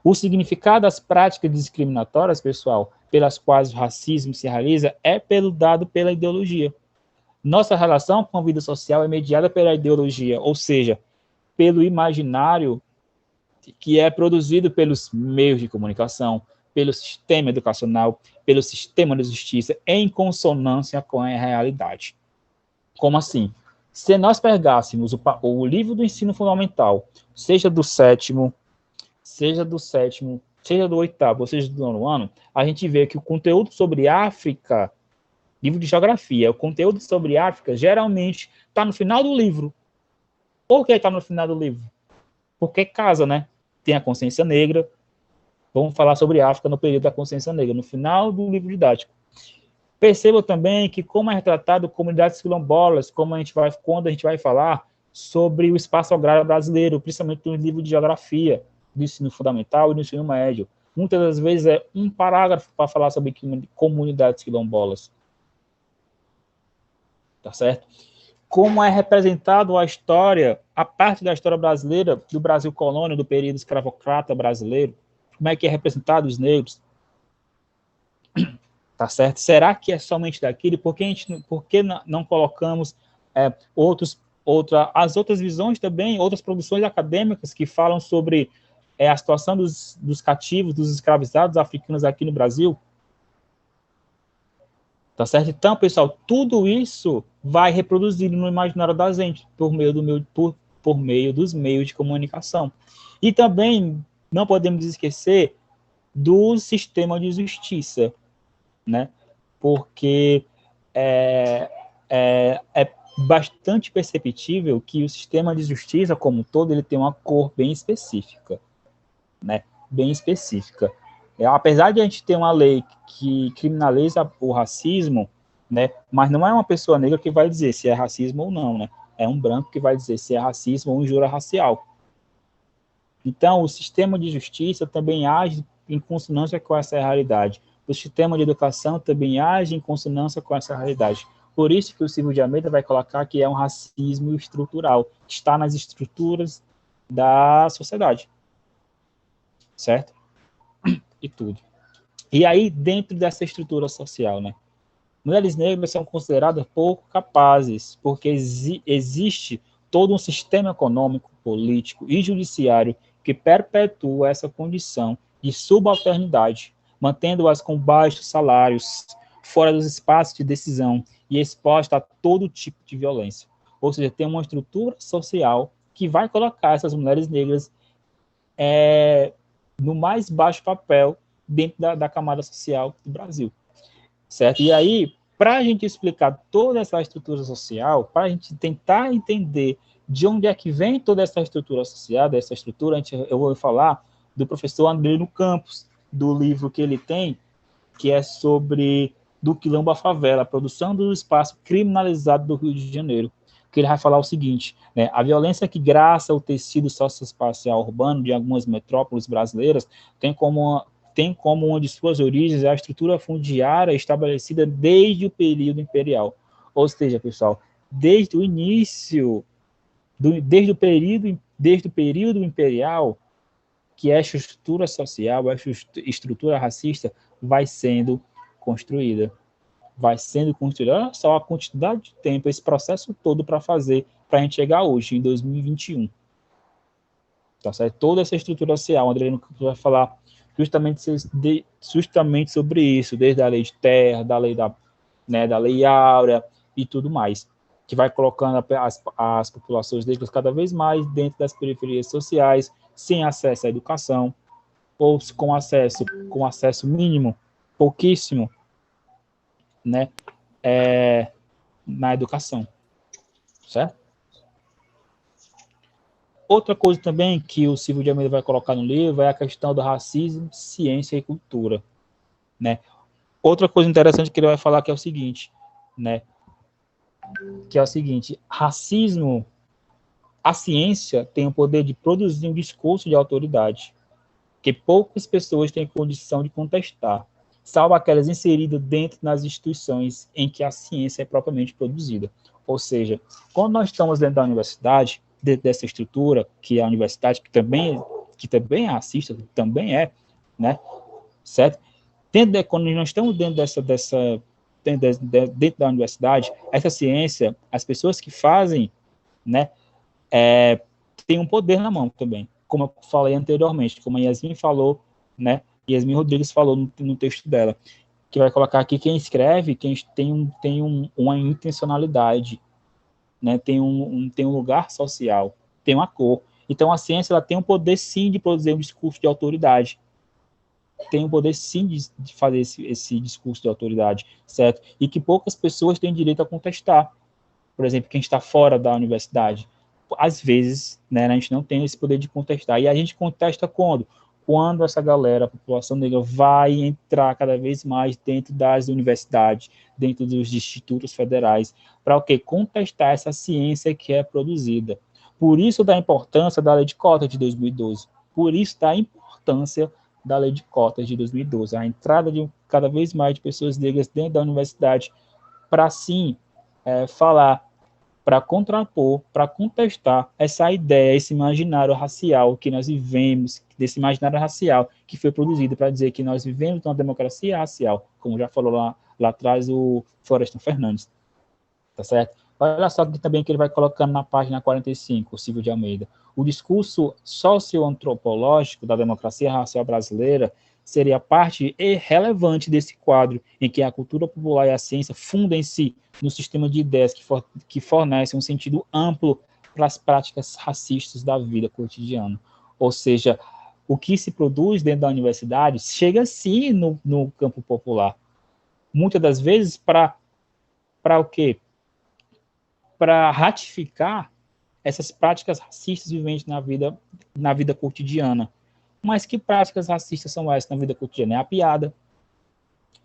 O significado das práticas discriminatórias, pessoal, pelas quais o racismo se realiza, é dado pela ideologia. Nossa relação com a vida social é mediada pela ideologia, ou seja, pelo imaginário que é produzido pelos meios de comunicação, pelo sistema educacional, pelo sistema de justiça, em consonância com a realidade. Como assim? Se nós pegássemos o livro do ensino fundamental, seja do sétimo, seja do oitavo, ou seja do nono ano, a gente vê que o conteúdo sobre África, livro de geografia, o conteúdo sobre África geralmente está no final do livro. Por que está no final do livro? Porque casa, né? Tem a consciência negra. Vamos falar sobre África no período da consciência negra, no final do livro didático. Perceba também que como é retratado comunidades quilombolas, quando a gente vai falar sobre o espaço agrário brasileiro, principalmente no livro de geografia, do ensino fundamental e do ensino médio. Muitas das vezes é um parágrafo para falar sobre comunidades quilombolas. Tá certo? Como é representado a história, a parte da história brasileira, do Brasil colônia, do período escravocrata brasileiro, como é que é representado os negros? Tá certo? Será que é somente daquilo? Por que não colocamos as outras visões também, outras produções acadêmicas que falam sobre a situação dos cativos, dos escravizados africanos aqui no Brasil? Tá certo? Então, pessoal, tudo isso vai reproduzido no imaginário da gente por meio dos meios de comunicação. E também não podemos esquecer do sistema de justiça, né? Porque é bastante perceptível que o sistema de justiça, como um todo, ele tem uma cor bem específica, né? Bem específica. Apesar de a gente ter uma lei que criminaliza o racismo, né? Mas não é uma pessoa negra que vai dizer se é racismo ou não, né? É um branco que vai dizer se é racismo ou injúria racial. Então, o sistema de justiça também age em consonância com essa realidade. O sistema de educação também age em consonância com essa realidade. Por isso que o Silvio de Almeida vai colocar que é um racismo estrutural, que está nas estruturas da sociedade. Certo? E tudo. E aí, dentro dessa estrutura social, né? Mulheres negras são consideradas pouco capazes, porque existe todo um sistema econômico, político e judiciário que perpetua essa condição de subalternidade, mantendo-as com baixos salários, fora dos espaços de decisão e exposta a todo tipo de violência. Ou seja, tem uma estrutura social que vai colocar essas mulheres negras no mais baixo papel dentro da camada social do Brasil. Certo? E aí, para a gente explicar toda essa estrutura social, para a gente tentar entender de onde é que vem toda essa estrutura social, dessa estrutura, eu vou falar do professor Andrino Campos, do livro que ele tem, que é sobre do Quilombo à Favela, a produção do espaço criminalizado do Rio de Janeiro, que ele vai falar o seguinte, né, a violência que graça o tecido socioespacial urbano de algumas metrópoles brasileiras tem como uma de suas origens a estrutura fundiária estabelecida desde o período imperial. Ou seja, pessoal, desde o início, desde o período imperial, que essa estrutura social, essa estrutura racista vai sendo construída. Olha só a quantidade de tempo, esse processo todo para fazer, para a gente chegar hoje, em 2021. Tá certo? Toda essa estrutura social, o André vai falar justamente sobre isso, desde a lei de terra, da lei áurea e tudo mais, que vai colocando as populações negras cada vez mais dentro das periferias sociais, sem acesso à educação, ou com acesso mínimo, pouquíssimo, né, na educação, certo? Outra coisa também que o Silvio de Almeida vai colocar no livro é a questão do racismo, ciência e cultura, né? Outra coisa interessante que ele vai falar que é o seguinte, né? Racismo, a ciência tem o poder de produzir um discurso de autoridade que poucas pessoas têm condição de contestar, salvo aquelas inseridas dentro das instituições em que a ciência é propriamente produzida. Ou seja, quando nós estamos dentro da universidade, dentro dessa estrutura, que é a universidade, que também é racista, também é, né, certo? Quando nós estamos dentro dentro da universidade, essa ciência, as pessoas que fazem, né, têm um poder na mão também, como eu falei anteriormente, como a Yasmin falou, né, Yasmin Rodrigues falou no texto dela, que vai colocar aqui quem escreve uma intencionalidade, né, tem um lugar social, tem uma cor. Então, a ciência ela tem um poder, sim, de produzir um discurso de autoridade. Tem o poder, sim, de fazer esse discurso de autoridade, certo? E que poucas pessoas têm direito a contestar. Por exemplo, quem está fora da universidade. Às vezes, né, a gente não tem esse poder de contestar. E a gente contesta quando? Quando essa galera, a população negra, vai entrar cada vez mais dentro das universidades, dentro dos institutos federais, para o quê? Contestar essa ciência que é produzida. Por isso da importância da Lei de Cotas de 2012. Por isso da importância da Lei de Cotas de 2012. A entrada de cada vez mais de pessoas negras dentro da universidade para, sim, falar, para contrapor, para contestar essa ideia, esse imaginário racial que nós vivemos, desse imaginário racial que foi produzido para dizer que nós vivemos uma democracia racial, como já falou lá atrás o Florestan Fernandes. Tá certo? Olha só aqui também que ele vai colocando na página 45, o Silvio de Almeida. O discurso socioantropológico da democracia racial brasileira seria parte relevante desse quadro em que a cultura popular e a ciência fundem-se no sistema de ideias que fornece um sentido amplo para as práticas racistas da vida cotidiana. Ou seja, o que se produz dentro da universidade chega sim no campo popular. Muitas das vezes para o quê? Para ratificar essas práticas racistas viventes na vida cotidiana. Mas que práticas racistas são essas na vida cotidiana? É a piada,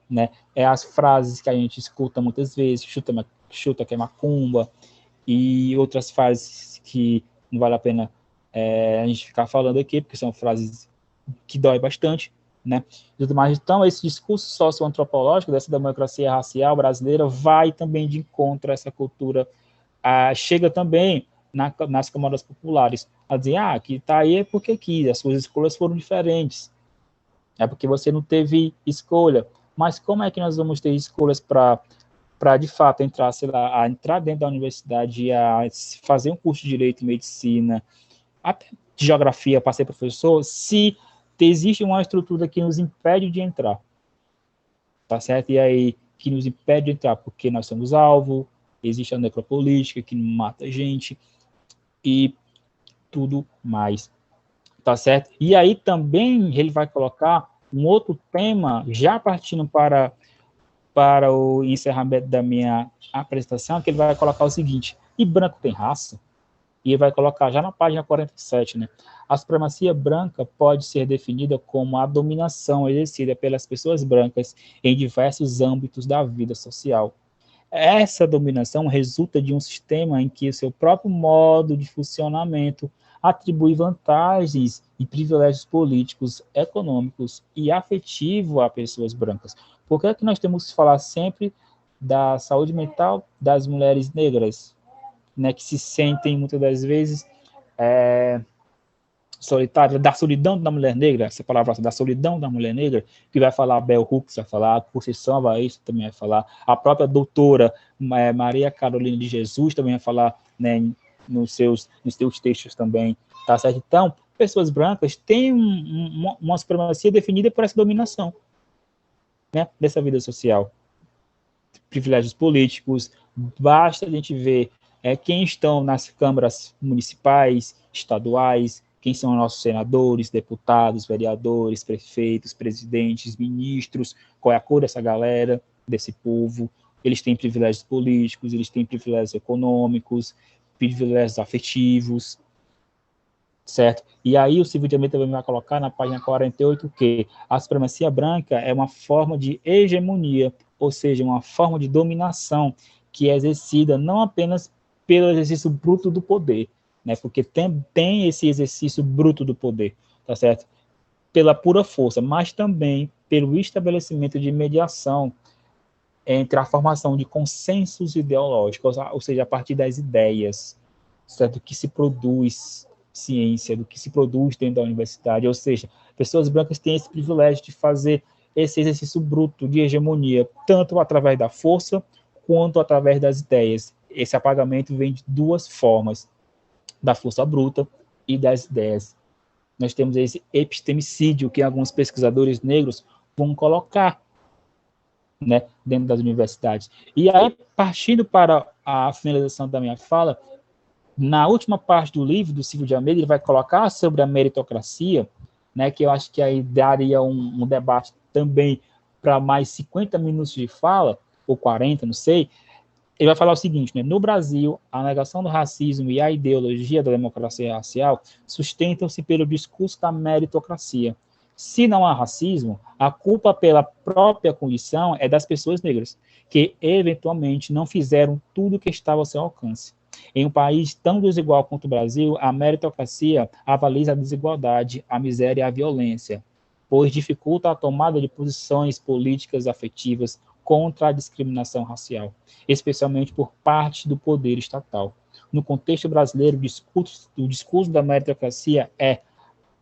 né? É as frases que a gente escuta muitas vezes, chuta que é macumba, e outras frases que não vale a pena a gente ficar falando aqui, porque são frases que dói bastante, né? Então, esse discurso socioantropológico dessa democracia racial brasileira vai também de encontro a essa cultura, chega também nas camadas populares a dizer, que está aí é porque quis, as suas escolhas foram diferentes, é porque você não teve escolha. Mas como é que nós vamos ter escolhas para de fato entrar, sei lá, a entrar dentro da universidade, a fazer um curso de Direito e Medicina, até de Geografia para ser professor, se existe uma estrutura que nos impede de entrar, tá certo? E aí, que nos impede de entrar porque nós somos alvo, existe a necropolítica que mata a gente e tudo mais, tá certo? E aí também ele vai colocar um outro tema, já partindo para o encerramento da minha apresentação, que ele vai colocar o seguinte: e branco tem raça? E ele vai colocar já na página 47, né? A supremacia branca pode ser definida como a dominação exercida pelas pessoas brancas em diversos âmbitos da vida social. Essa dominação resulta de um sistema em que o seu próprio modo de funcionamento atribui vantagens e privilégios políticos, econômicos e afetivos a pessoas brancas. Por que é que nós temos que falar sempre da saúde mental das mulheres negras, né, que se sentem muitas das vezes solitárias, da solidão da mulher negra, essa palavra da solidão da mulher negra, que vai falar a Bell Hooks, vai falar, a Conceição Avaístas também vai falar, a própria doutora Maria Carolina de Jesus também vai falar, né, nos seus textos também, tá certo? Então, pessoas brancas têm uma supremacia definida por essa dominação, né, dessa vida social. Privilégios políticos, basta a gente ver quem estão nas câmaras municipais, estaduais, quem são nossos senadores, deputados, vereadores, prefeitos, presidentes, ministros, qual é a cor dessa galera, desse povo. Eles têm privilégios políticos, eles têm privilégios econômicos, privilégios afetivos, certo? E aí o Silvio de Almeida também vai colocar na página 48 que a supremacia branca é uma forma de hegemonia, ou seja, uma forma de dominação que é exercida não apenas pelo exercício bruto do poder, né? Porque tem esse exercício bruto do poder, tá certo? Pela pura força, mas também pelo estabelecimento de mediação entre a formação de consensos ideológicos, ou seja, a partir das ideias, certo? Que se produz ciência, do que se produz dentro da universidade, ou seja, pessoas brancas têm esse privilégio de fazer esse exercício bruto de hegemonia, tanto através da força quanto através das ideias. Esse apagamento vem de duas formas, da força bruta e das ideias. Nós temos esse epistemicídio que alguns pesquisadores negros vão colocar, né, dentro das universidades. E aí, partindo para a finalização da minha fala, na última parte do livro do Silvio de Almeida, ele vai colocar sobre a meritocracia, né, que eu acho que aí daria um debate também para mais 50 minutos de fala, ou 40, não sei. Ele vai falar o seguinte, né, no Brasil, a negação do racismo e a ideologia da democracia racial sustentam-se pelo discurso da meritocracia. Se não há racismo, a culpa pela própria condição é das pessoas negras, que eventualmente não fizeram tudo o que estava ao seu alcance. Em um país tão desigual quanto o Brasil, a meritocracia avaliza a desigualdade, a miséria e a violência, pois dificulta a tomada de posições políticas afetivas contra a discriminação racial, especialmente por parte do poder estatal. No contexto brasileiro, o discurso da meritocracia é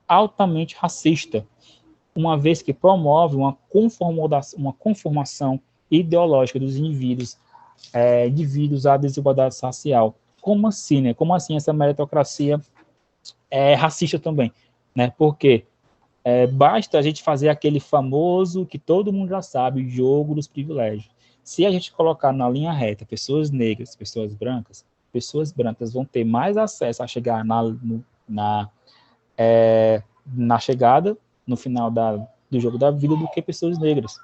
altamente racista, uma vez que promove uma conformação ideológica dos indivíduos devido à desigualdade racial. Como assim, né? Como assim essa meritocracia é racista também, né? Porque basta a gente fazer aquele famoso, que todo mundo já sabe, o jogo dos privilégios. Se a gente colocar na linha reta pessoas negras, pessoas brancas vão ter mais acesso a chegar na chegada, no final do jogo da vida, do que pessoas negras.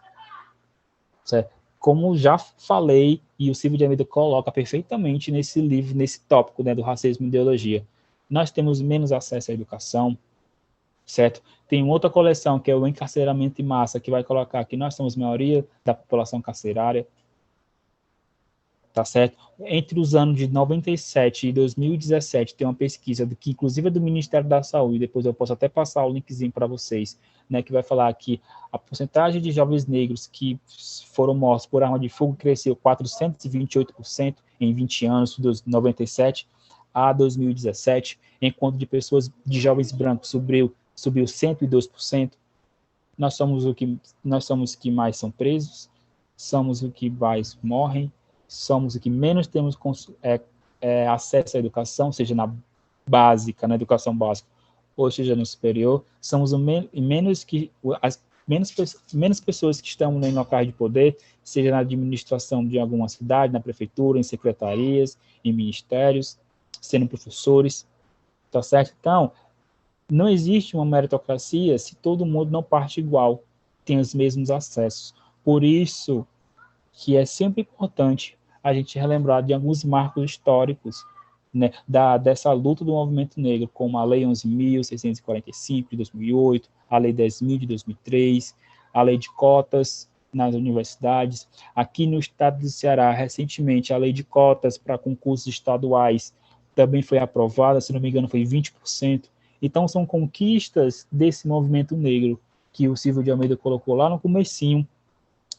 Certo? Como já falei, e o Silvio de Almeida coloca perfeitamente nesse livro, nesse tópico, né, do racismo e ideologia, nós temos menos acesso à educação, certo? Tem outra coleção, que é o encarceramento em massa, que vai colocar que nós somos maioria da população carcerária, tá certo? Entre os anos de 97 e 2017, tem uma pesquisa, que inclusive é do Ministério da Saúde, depois eu posso até passar o linkzinho para vocês, né, que vai falar que a porcentagem de jovens negros que foram mortos por arma de fogo cresceu 428% em 20 anos, de 97 a 2017, enquanto de jovens brancos subiu 102%. Nós somos os que mais são presos, somos os que mais morrem, somos os que menos temos acesso à educação, seja na básica, na educação básica, ou seja no superior, somos menos pessoas que estão em locais de poder, seja na administração de alguma cidade, na prefeitura, em secretarias, em ministérios, sendo professores, tá certo? Então, não existe uma meritocracia se todo mundo não parte igual, tem os mesmos acessos. Por isso que é sempre importante a gente relembrar de alguns marcos históricos, né, dessa luta do movimento negro, como a Lei 11.645 de 2008, a Lei 10.000 de 2003, a Lei de Cotas nas universidades. Aqui no estado do Ceará, recentemente, a Lei de Cotas para concursos estaduais também foi aprovada, se não me engano, foi 20%. Então, são conquistas desse movimento negro que o Silvio de Almeida colocou lá no comecinho,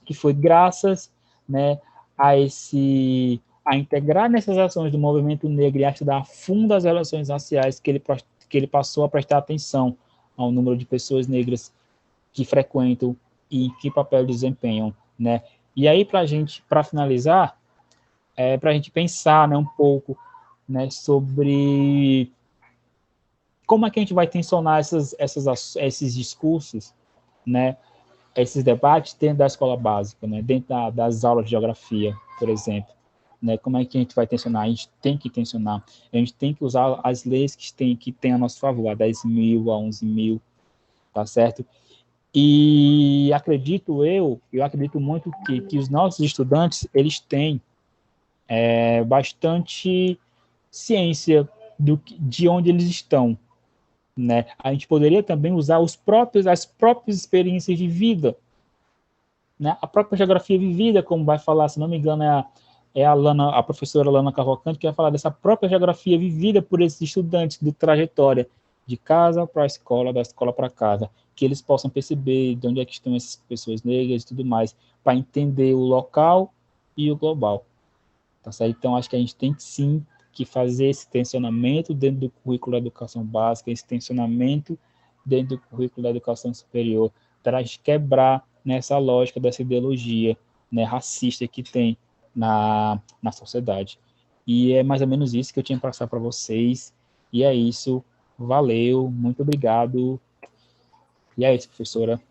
que foi graças, né, a integrar nessas ações do movimento negro e a estudar a fundo as relações raciais, que ele passou a prestar atenção ao número de pessoas negras que frequentam e que papel desempenham, né? E aí, para finalizar, para a gente pensar, né, um pouco, né, sobre como é que a gente vai tensionar esses discursos, né, esses debates dentro da escola básica, né, dentro das aulas de geografia, por exemplo. Né, como é que a gente vai tensionar? A gente tem que tensionar. A gente tem que usar as leis que tem a nosso favor, a 10.000, a 11.000, tá certo? E eu acredito muito que os nossos estudantes, eles têm bastante ciência de onde eles estão, né? A gente poderia também usar as próprias experiências de vida, né? A própria geografia vivida, como vai falar, se não me engano, a professora Lana Cavalcante, que vai falar dessa própria geografia vivida por esses estudantes, de trajetória de casa para a escola, da escola para casa, que eles possam perceber de onde é que estão essas pessoas negras e tudo mais, para entender o local e o global. Tá certo? Então, acho que a gente tem sim que fazer esse tensionamento dentro do currículo da educação básica, esse tensionamento dentro do currículo da educação superior, para a gente quebrar nessa lógica dessa ideologia, né, racista que tem na sociedade. E é mais ou menos isso que eu tinha para passar para vocês. E é isso. Valeu, muito obrigado. E é isso, professora.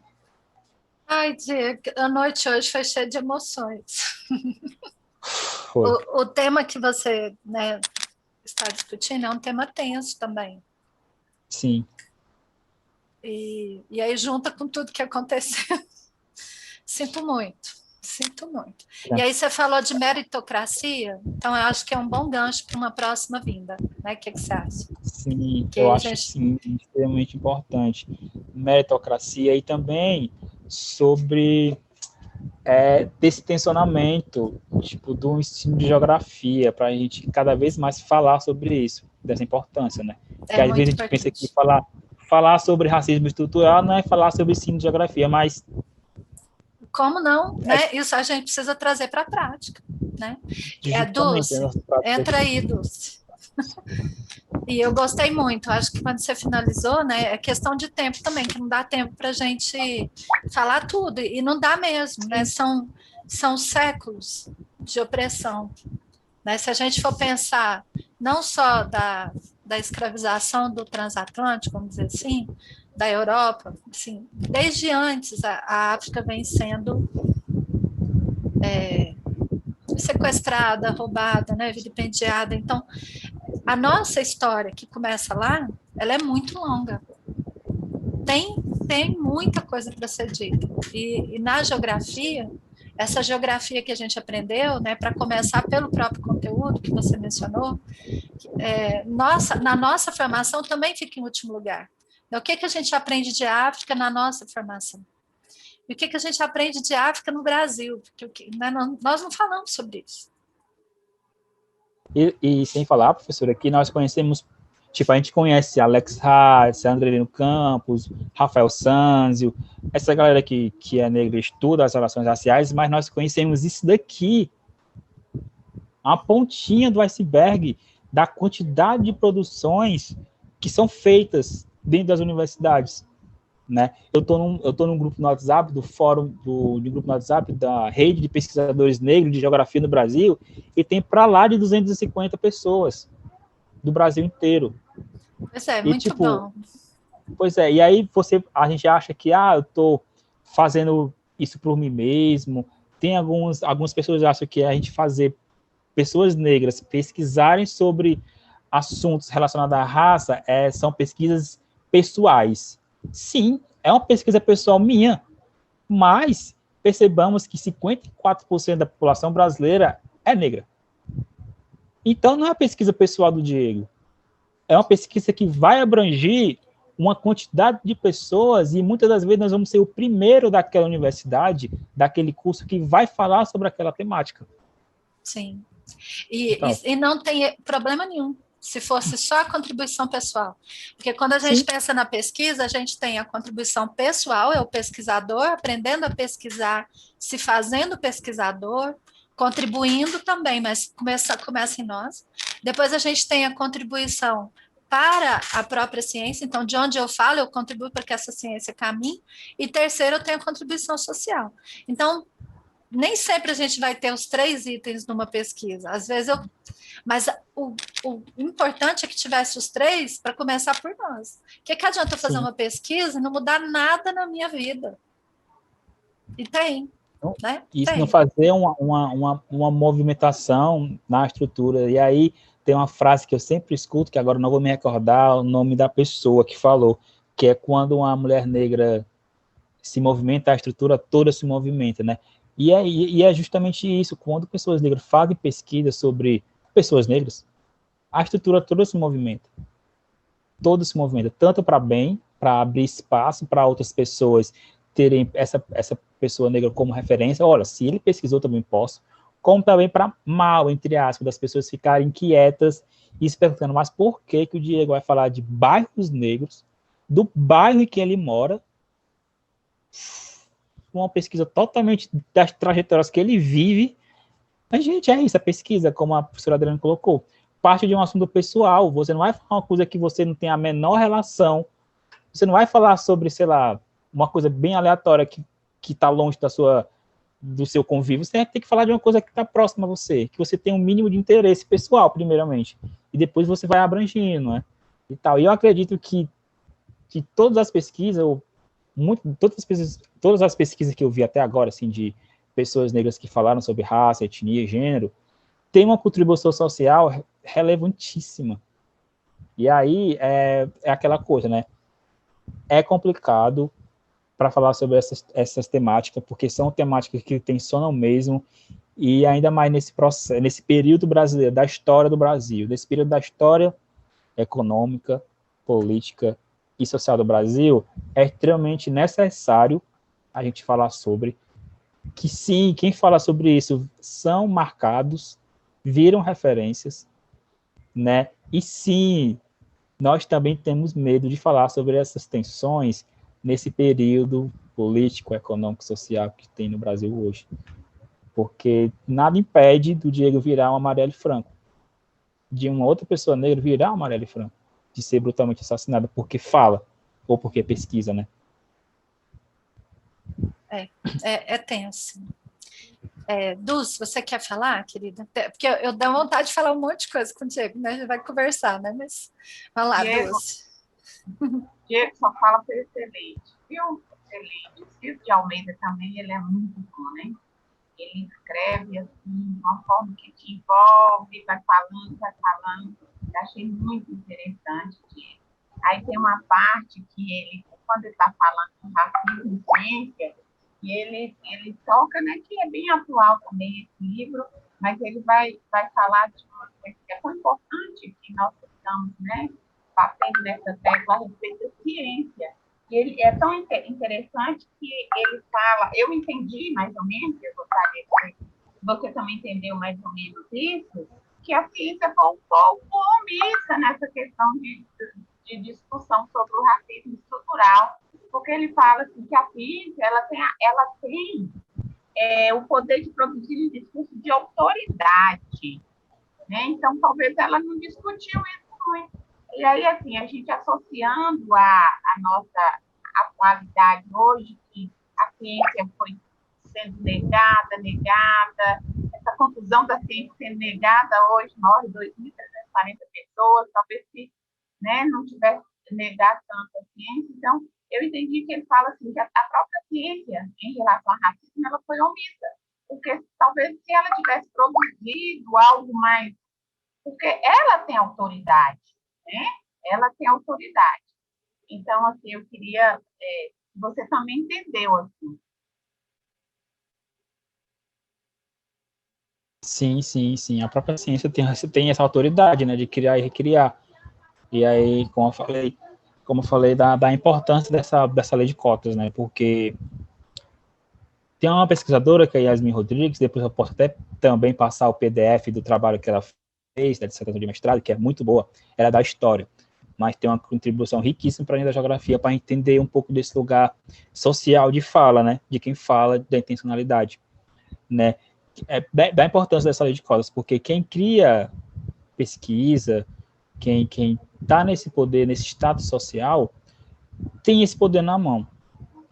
Ai, Diego, a noite hoje foi cheia de emoções. Foi. O tema que você, né, está discutindo é um tema tenso também. Sim. E aí junta com tudo que aconteceu. Sinto muito, sinto muito. E aí você falou de meritocracia, então eu acho que é um bom gancho para uma próxima vinda, né? O que você acha? Sim, Que eu a acho gente... sim, extremamente importante. Meritocracia e também sobre desse tensionamento, tipo, do ensino de geografia, para a gente cada vez mais falar sobre isso, dessa importância, né? Porque É às vezes muito a gente pensa que importante. falar sobre racismo estrutural não é falar sobre ensino de geografia, mas... Como não, né? Isso a gente precisa trazer para a prática, né? É Justamente, Dulce, entra aí, Dulce. E eu gostei muito, acho que quando você finalizou, né, é questão de tempo também, que não dá tempo para a gente falar tudo, e não dá mesmo, né, são séculos de opressão, né, se a gente for pensar não só da escravização do transatlântico, vamos dizer assim, da Europa, assim, desde antes a África vem sendo sequestrada, roubada, né, vilipendiada, então a nossa história, que começa lá, ela é muito longa. Tem muita coisa para ser dita. E na geografia, essa geografia que a gente aprendeu, né, para começar pelo próprio conteúdo que você mencionou, na nossa formação também fica em último lugar. Então, o que a gente aprende de África na nossa formação? E o que a gente aprende de África no Brasil? Porque né, nós não falamos sobre isso. E sem falar, professora, que nós conhecemos, tipo, a gente conhece Alex Hatz, Andrelino Campos, Rafael Sanzio, essa galera que é negra estuda as relações raciais, mas nós conhecemos isso daqui, a pontinha do iceberg da quantidade de produções que são feitas dentro das universidades. Né? Eu estou num grupo no WhatsApp, de um grupo no WhatsApp da rede de pesquisadores negros de geografia no Brasil, e tem para lá de 250 pessoas do Brasil inteiro. Pois é, E muito tipo, bom. pois é, e aí a gente acha que eu estou fazendo isso por mim mesmo. Tem algumas pessoas que acham que a gente fazer pessoas negras pesquisarem sobre assuntos relacionados à raça são pesquisas pessoais. Sim, é uma pesquisa pessoal minha, mas percebamos que 54% da população brasileira é negra. Então, não é uma pesquisa pessoal do Diego. É uma pesquisa que vai abranger uma quantidade de pessoas e muitas das vezes nós vamos ser o primeiro daquela universidade, daquele curso que vai falar sobre aquela temática. Sim. E não tem problema nenhum se fosse só a contribuição pessoal. Porque quando a gente pensa na pesquisa, a gente tem a contribuição pessoal, é o pesquisador aprendendo a pesquisar, se fazendo pesquisador, contribuindo também, mas começa em nós. Depois a gente tem a contribuição para a própria ciência, então de onde eu falo, eu contribuo para que essa ciência caminhe. E terceiro, eu tenho a contribuição social. Então, nem sempre a gente vai ter os 3 itens numa pesquisa. Às vezes mas o importante é que tivesse os 3 para começar por nós. O que adianta eu fazer uma pesquisa e não mudar nada na minha vida? E tem, então, né? Isso Tem. não fazer uma movimentação na estrutura. E aí tem uma frase que eu sempre escuto, que agora não vou me recordar o nome da pessoa que falou, que é quando uma mulher negra se movimenta, a estrutura toda se movimenta, né? E é justamente isso, quando pessoas negras fazem pesquisa sobre pessoas negras, a estrutura toda se movimenta. Todo se movimenta, tanto para bem, para abrir espaço para outras pessoas terem essa pessoa negra como referência. Olha, se ele pesquisou, também posso. Como também para mal, entre aspas, das pessoas ficarem quietas e se perguntando, mas por que o Diego vai falar de bairros negros, do bairro em que ele mora, uma pesquisa totalmente das trajetórias que ele vive. Mas, gente, é isso, a pesquisa, como a professora Adriana colocou, parte de um assunto pessoal. Você não vai falar uma coisa que você não tem a menor relação. Você não vai falar sobre, sei lá, uma coisa bem aleatória que que está longe do seu convívio, você tem que falar de uma coisa que está próxima a você, que você tem um mínimo de interesse pessoal, primeiramente, e depois você vai abrangindo, né? E tal. E eu acredito que todas as pesquisas, todas as pesquisas que eu vi até agora, assim, de pessoas negras que falaram sobre raça, etnia e gênero, tem uma contribuição social relevantíssima. E aí é aquela coisa, né? É complicado para falar sobre essas temáticas, porque são temáticas que tensionam mesmo, e ainda mais nesse processo, nesse período brasileiro, da história do Brasil, nesse período da história econômica, política e social do Brasil, é extremamente necessário a gente falar sobre, que sim, quem fala sobre isso são marcados, viram referências, né? E sim, nós também temos medo de falar sobre essas tensões nesse período político, econômico, social que tem no Brasil hoje. Porque nada impede do Diego virar um Marielle Franco, de uma outra pessoa negra virar um Marielle Franco, de ser brutalmente assassinada porque fala, ou porque pesquisa, né? É tenso. Dulce, você quer falar, querida? Porque eu dou vontade de falar um monte de coisa contigo, né? A gente vai conversar, né? Mas vamos lá, Dulce. Diego só fala por excelente, viu? Excelente. O Ciro de Almeida também, ele é muito bom, né? Ele escreve assim, de uma forma que te envolve, vai falando. Eu achei muito interessante. Aí tem uma parte que ele, quando ele está falando de racismo e ciência, e ele toca, né, que é bem atual também esse livro, mas ele vai falar de uma coisa que é tão importante que nós estamos, né, batendo nessa tecla a respeito da ciência. E ele é tão interessante que ele fala, eu entendi mais ou menos, eu gostaria que você também entendeu mais ou menos isso, que a ciência foi um pouco omissa nessa questão de discussão sobre o racismo estrutural, porque ele fala assim, que a ciência ela tem o poder de produzir um discurso de autoridade, né? Então, talvez ela não discutiu isso muito. E aí, assim, a gente associando a nossa atualidade hoje, que a ciência foi sendo negada, essa confusão da ciência sendo negada hoje, morre 2.340 pessoas, talvez se, né, não tivesse negado tanto a ciência. Então, eu entendi que ele fala assim, que a própria ciência, em relação ao racismo, ela foi omissa, porque talvez se ela tivesse produzido algo mais... Porque ela tem autoridade, né? Ela tem autoridade. Então, assim, eu queria... você também entendeu, assim. Sim. A própria ciência tem essa autoridade, né, de criar e recriar. E aí, como eu falei da importância dessa lei de cotas, né, porque tem uma pesquisadora, que é a Yasmin Rodrigues, depois eu posso até também passar o PDF do trabalho que ela fez, da dissertação de mestrado, que é muito boa, ela é da história, mas tem uma contribuição riquíssima para a da geografia, para entender um pouco desse lugar social de fala, né, de quem fala, da intencionalidade, né, da importância dessa lei de cotas, porque quem cria pesquisa, quem está nesse poder, nesse status social, tem esse poder na mão,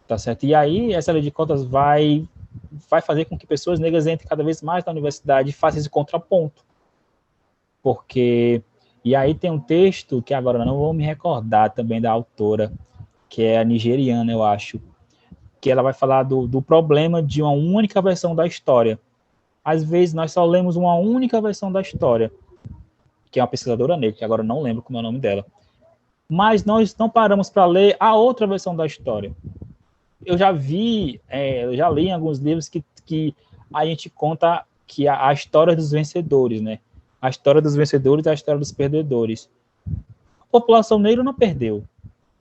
tá certo? E aí, essa lei de cotas vai fazer com que pessoas negras entrem cada vez mais na universidade e façam esse contraponto. Porque... E aí tem um texto, que agora não vou me recordar também da autora, que é a nigeriana, eu acho, que ela vai falar do problema de uma única versão da história. Às vezes, nós só lemos uma única versão da história, que é uma pesquisadora negra, que agora não lembro como é o nome dela. Mas nós não paramos para ler a outra versão da história. Eu já li em alguns livros que a gente conta que a história dos vencedores, né? A história dos vencedores é a história dos perdedores. A população negra não perdeu.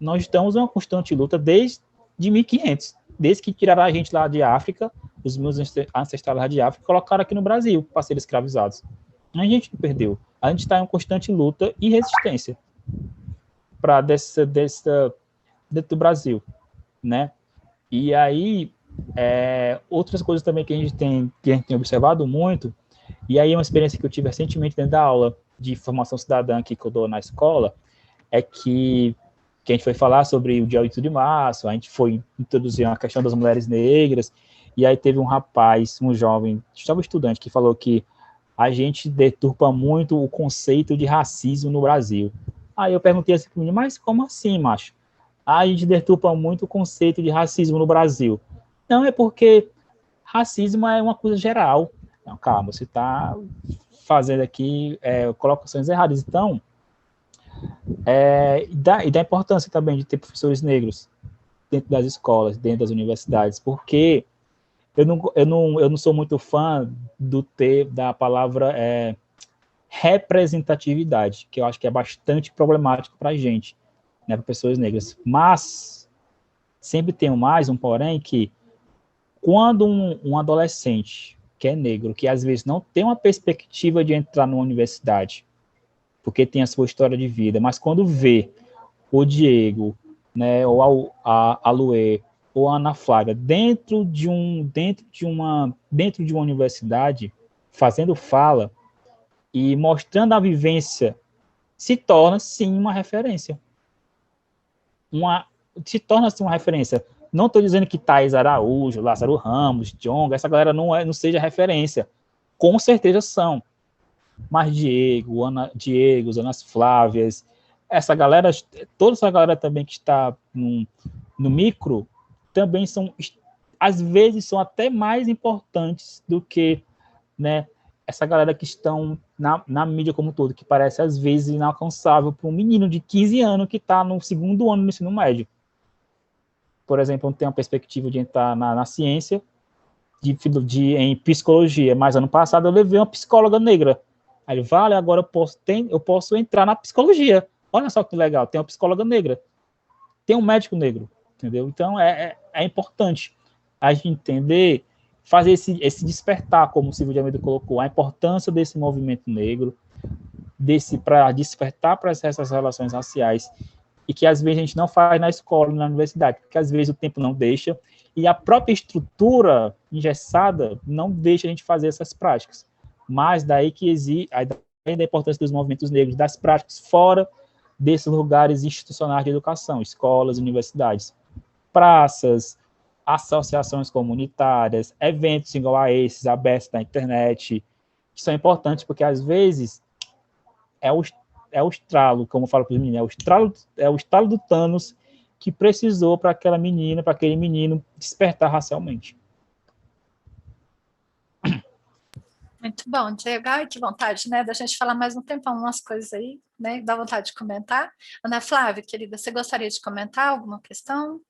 Nós estamos em uma constante luta desde 1500, desde que tiraram a gente lá de África, os meus ancestrais lá de África, colocaram aqui no Brasil para serem escravizados. A gente não perdeu. A gente está em uma constante luta e resistência para dentro do Brasil, né? E aí, outras coisas também que a gente tem observado muito, e aí uma experiência que eu tive recentemente dentro da aula de formação cidadã que eu dou na escola, é que que a gente foi falar sobre o dia 8 de março, a gente foi introduzir a questão das mulheres negras, e aí teve um rapaz, um jovem, estudante, que falou que a gente deturpa muito o conceito de racismo no Brasil. Aí eu perguntei assim para o menino, mas como assim, macho? A gente deturpa muito o conceito de racismo no Brasil. Não, é porque racismo é uma coisa geral. Não, calma, você está fazendo aqui colocações erradas. Então, e da importância também de ter professores negros dentro das escolas, dentro das universidades, porque eu não sou muito fã da palavra representatividade, que eu acho que é bastante problemático para a gente, né, para pessoas negras. Mas sempre tem um porém, que quando um adolescente que é negro, que às vezes não tem uma perspectiva de entrar numa universidade, porque tem a sua história de vida, mas quando vê o Diego, né, ou a Luê, ou a Ana Flávia, dentro de uma universidade, fazendo fala e mostrando a vivência, se torna, sim, uma referência. Se torna-se uma referência. Não estou dizendo que Thais Araújo, Lázaro Ramos, Djonga, essa galera não seja referência. Com certeza são. Mas Diego, Anas Flávias, essa galera, toda essa galera também que está no micro, também são, às vezes, são até mais importantes do que, né, essa galera que estão na mídia como um todo, que parece, às vezes, inalcançável para um menino de 15 anos que está no segundo ano do ensino médio. Por exemplo, não tem uma perspectiva de entrar na ciência, em psicologia, mas ano passado eu levei uma psicóloga negra. Aí ele, vale, agora eu posso entrar na psicologia. Olha só que legal, tem uma psicóloga negra, tem um médico negro, entendeu? Então é importante a gente entender, fazer esse despertar, como o Silvio de Almeida colocou, a importância desse movimento negro, para despertar para essas relações raciais, e que às vezes a gente não faz na escola, na universidade, porque às vezes o tempo não deixa, e a própria estrutura engessada não deixa a gente fazer essas práticas. Mas daí que existe a importância dos movimentos negros, das práticas fora desses lugares institucionais de educação, escolas, universidades, praças, associações comunitárias, eventos igual a esses, abertos na internet, que são importantes porque, às vezes, é o estralo, como eu falo para os meninos, é o estalo do Thanos que precisou para aquela menina, para aquele menino despertar racialmente. Muito bom, Diego. Ai, que vontade, né, da gente falar mais um tempão umas coisas aí, né, dá vontade de comentar. Ana Flávia, querida, você gostaria de comentar alguma questão?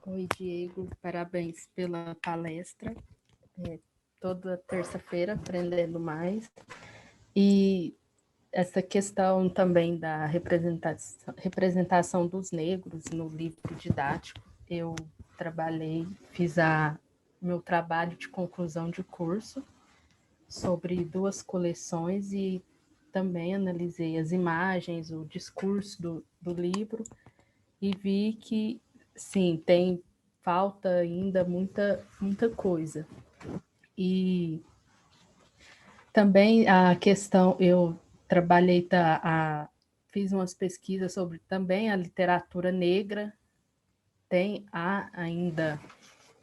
Oi, Diego, parabéns pela palestra. Toda terça-feira aprendendo mais. E essa questão também da representação dos negros no livro didático, eu fiz meu trabalho de conclusão de curso sobre 2 coleções e também analisei as imagens, o discurso do livro e vi que, sim, falta ainda muita coisa. E também a questão, eu trabalhei, fiz umas pesquisas sobre também a literatura negra, há ainda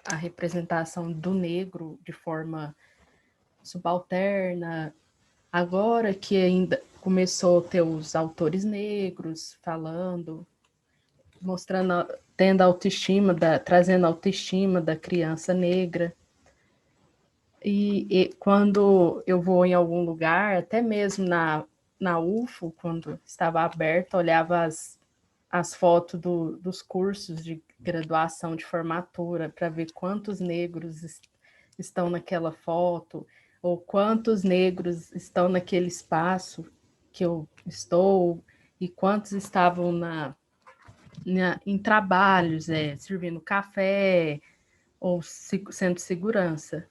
a representação do negro de forma subalterna, agora que ainda começou a ter os autores negros falando, mostrando, trazendo autoestima da criança negra. E quando eu vou em algum lugar, até mesmo na UFO, quando estava aberto, olhava as fotos dos cursos de graduação, de formatura, para ver quantos negros estão naquela foto, ou quantos negros estão naquele espaço que eu estou, e quantos estavam em trabalhos, servindo café, ou sendo segurança.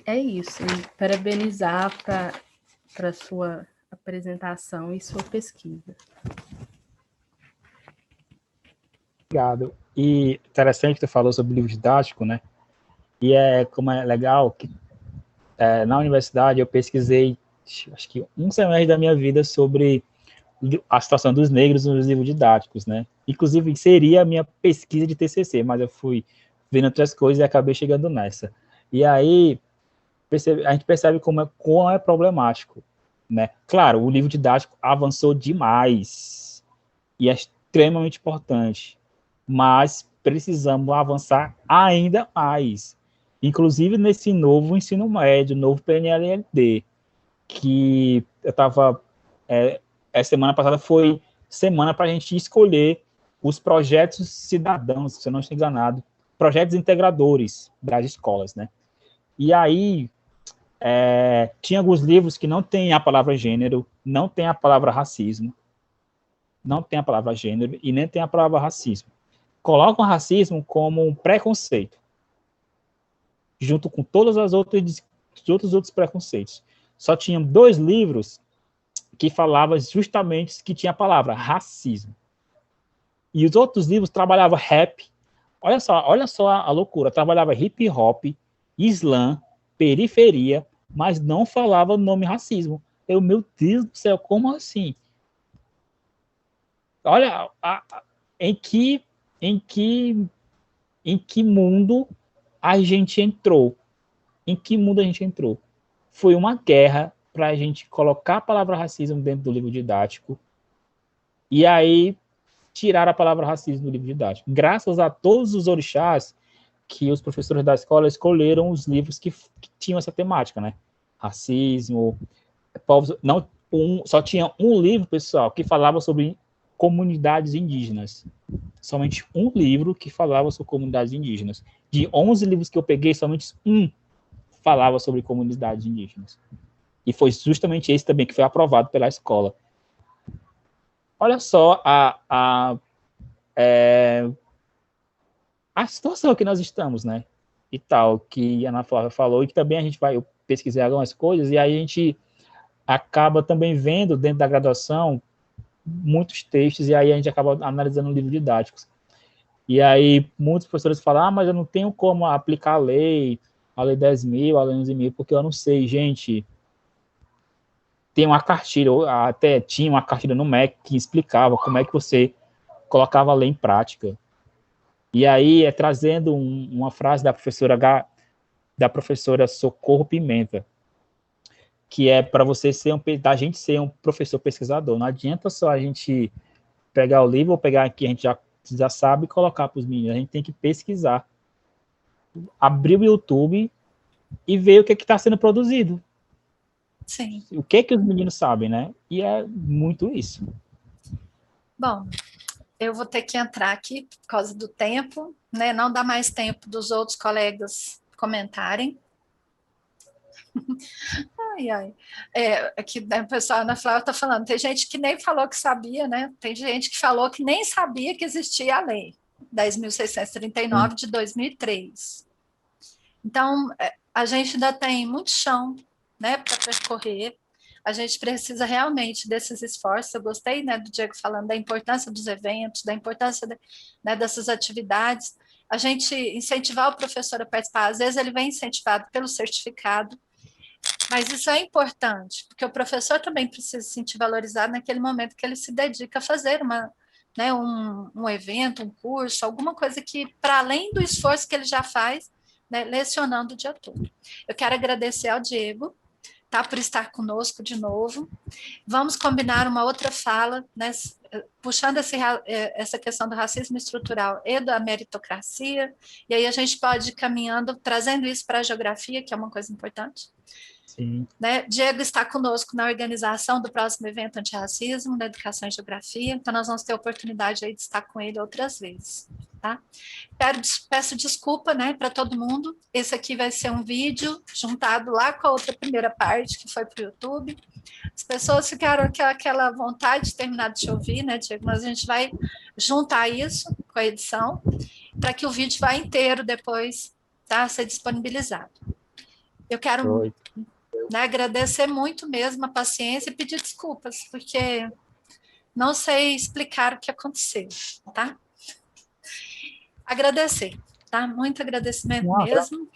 É isso, e parabenizar para a sua apresentação e sua pesquisa. Obrigado. E interessante que você falou sobre o livro didático, né? E como é legal que na universidade eu pesquisei acho que um semestre da minha vida sobre a situação dos negros nos livros didáticos, né? Inclusive, seria a minha pesquisa de TCC, mas eu fui vendo outras coisas e acabei chegando nessa. E aí, a gente percebe como é problemático, né? Claro, o livro didático avançou demais e é extremamente importante, mas precisamos avançar ainda mais. Inclusive, nesse novo ensino médio, novo PNLD, que eu estava... essa semana passada foi semana para a gente escolher os projetos cidadãos, se eu não estou enganado, projetos integradores das escolas, né? E aí, tinha alguns livros que não tem a palavra gênero, não tem a palavra racismo, não tem a palavra gênero e nem tem a palavra racismo. Colocam racismo como um preconceito, junto com todos os outros preconceitos. Só tinham 2 livros que falava justamente que tinha a palavra racismo. E os outros livros trabalhavam rap. Olha só a loucura. Trabalhava hip hop, islã, periferia, mas não falava o nome racismo. Meu Deus do céu, como assim? Olha, em que mundo a gente entrou? Em que mundo a gente entrou? Foi uma guerra para a gente colocar a palavra racismo dentro do livro didático e aí tirar a palavra racismo do livro didático. Graças a todos os orixás que os professores da escola escolheram os livros que tinham essa temática, né? Racismo, povos... Não, só tinha um livro, pessoal, que falava sobre comunidades indígenas. Somente um livro que falava sobre comunidades indígenas. De 11 livros que eu peguei, somente um falava sobre comunidades indígenas. E foi justamente esse também que foi aprovado pela escola. Olha só a situação que nós estamos, né? E tal, que a Ana Flávia falou, e que também a gente vai pesquisar algumas coisas, e aí a gente acaba também vendo dentro da graduação muitos textos, e aí a gente acaba analisando livros didáticos. E aí muitos professores falam, mas eu não tenho como aplicar a lei 10.000, a lei 11.000, porque eu não sei, gente. Tem uma cartilha, até tinha uma cartilha no MEC que explicava como é que você colocava a lei em prática. E aí trazendo uma frase da professora Socorro Pimenta, que é para você da gente ser um professor pesquisador. Não adianta só a gente pegar o livro ou pegar aqui, a gente já sabe, e colocar para os meninos. A gente tem que pesquisar, abrir o YouTube e ver o que está sendo produzido. Sim. O que os meninos sabem, né? E é muito isso. Bom, eu vou ter que entrar aqui por causa do tempo, né? Não dá mais tempo dos outros colegas comentarem. Ai. Aqui, né, o pessoal, Ana Flávia está falando, tem gente que nem falou que sabia, né? Tem gente que falou que nem sabia que existia a lei 10.639 de 2003. Então, a gente ainda tem muito chão, né, para percorrer. A gente precisa realmente desses esforços. Eu gostei, né, do Diego falando da importância dos eventos, da importância né, dessas atividades. A gente incentivar o professor a participar. Às vezes ele vem incentivado pelo certificado, mas isso é importante, porque o professor também precisa se sentir valorizado naquele momento que ele se dedica a fazer né, um evento, um curso, alguma coisa que, para além do esforço que ele já faz, né, lecionando o dia todo. Eu quero agradecer ao Diego, tá, por estar conosco de novo. Vamos combinar uma outra fala, né, puxando essa questão do racismo estrutural e da meritocracia, e aí a gente pode ir caminhando, trazendo isso para a geografia, que é uma coisa importante. Sim. Né? Diego está conosco na organização do próximo evento antirracismo, da Educação e Geografia, então nós vamos ter a oportunidade aí de estar com ele outras vezes. Tá? Peço desculpa, né, para todo mundo. Esse aqui vai ser um vídeo juntado lá com a outra primeira parte, que foi para o YouTube. As pessoas ficaram com aquela vontade de terminar de te ouvir, né, Diego? Mas a gente vai juntar isso com a edição para que o vídeo vá inteiro depois, tá, ser disponibilizado. Eu quero né, agradecer muito mesmo a paciência e pedir desculpas, porque não sei explicar o que aconteceu, tá? Agradecer, tá? Muito agradecimento mesmo.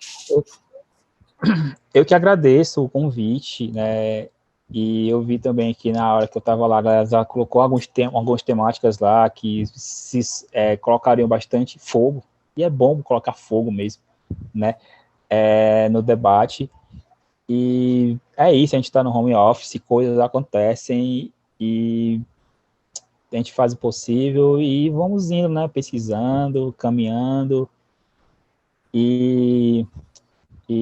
Eu que agradeço o convite, né? E eu vi também que na hora que eu estava lá, a galera já colocou algumas temáticas lá que colocariam bastante fogo, e é bom colocar fogo mesmo, né, no debate. E é isso, a gente está no home office, coisas acontecem e a gente faz o possível e vamos indo, né, pesquisando, caminhando e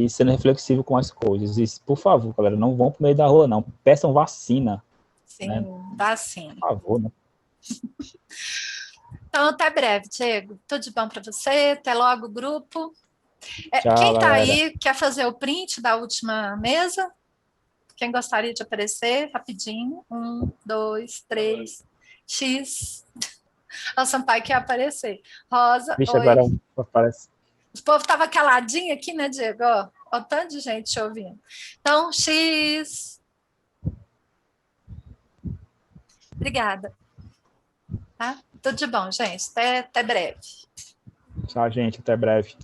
sendo reflexivo com as coisas. E, por favor, galera, não vão para o meio da rua, não. Peçam vacina. Sim, Né? vacina. Por favor, né? Então, até breve, Diego. Tudo de bom para você. Até logo, grupo. Tchau, Quem está galera. aí, quer fazer o print da última mesa? Quem gostaria de aparecer? Rapidinho. 1, 2, 3. X. O Sampaio quer aparecer. Rosa, Vixe, oi. agora aparece. O povo estava caladinho aqui, né, Diego? Ó, o tanto de gente ouvindo. Então, X. Obrigada. Tá? Tudo de bom, gente. Até breve. Tchau, gente. Até breve.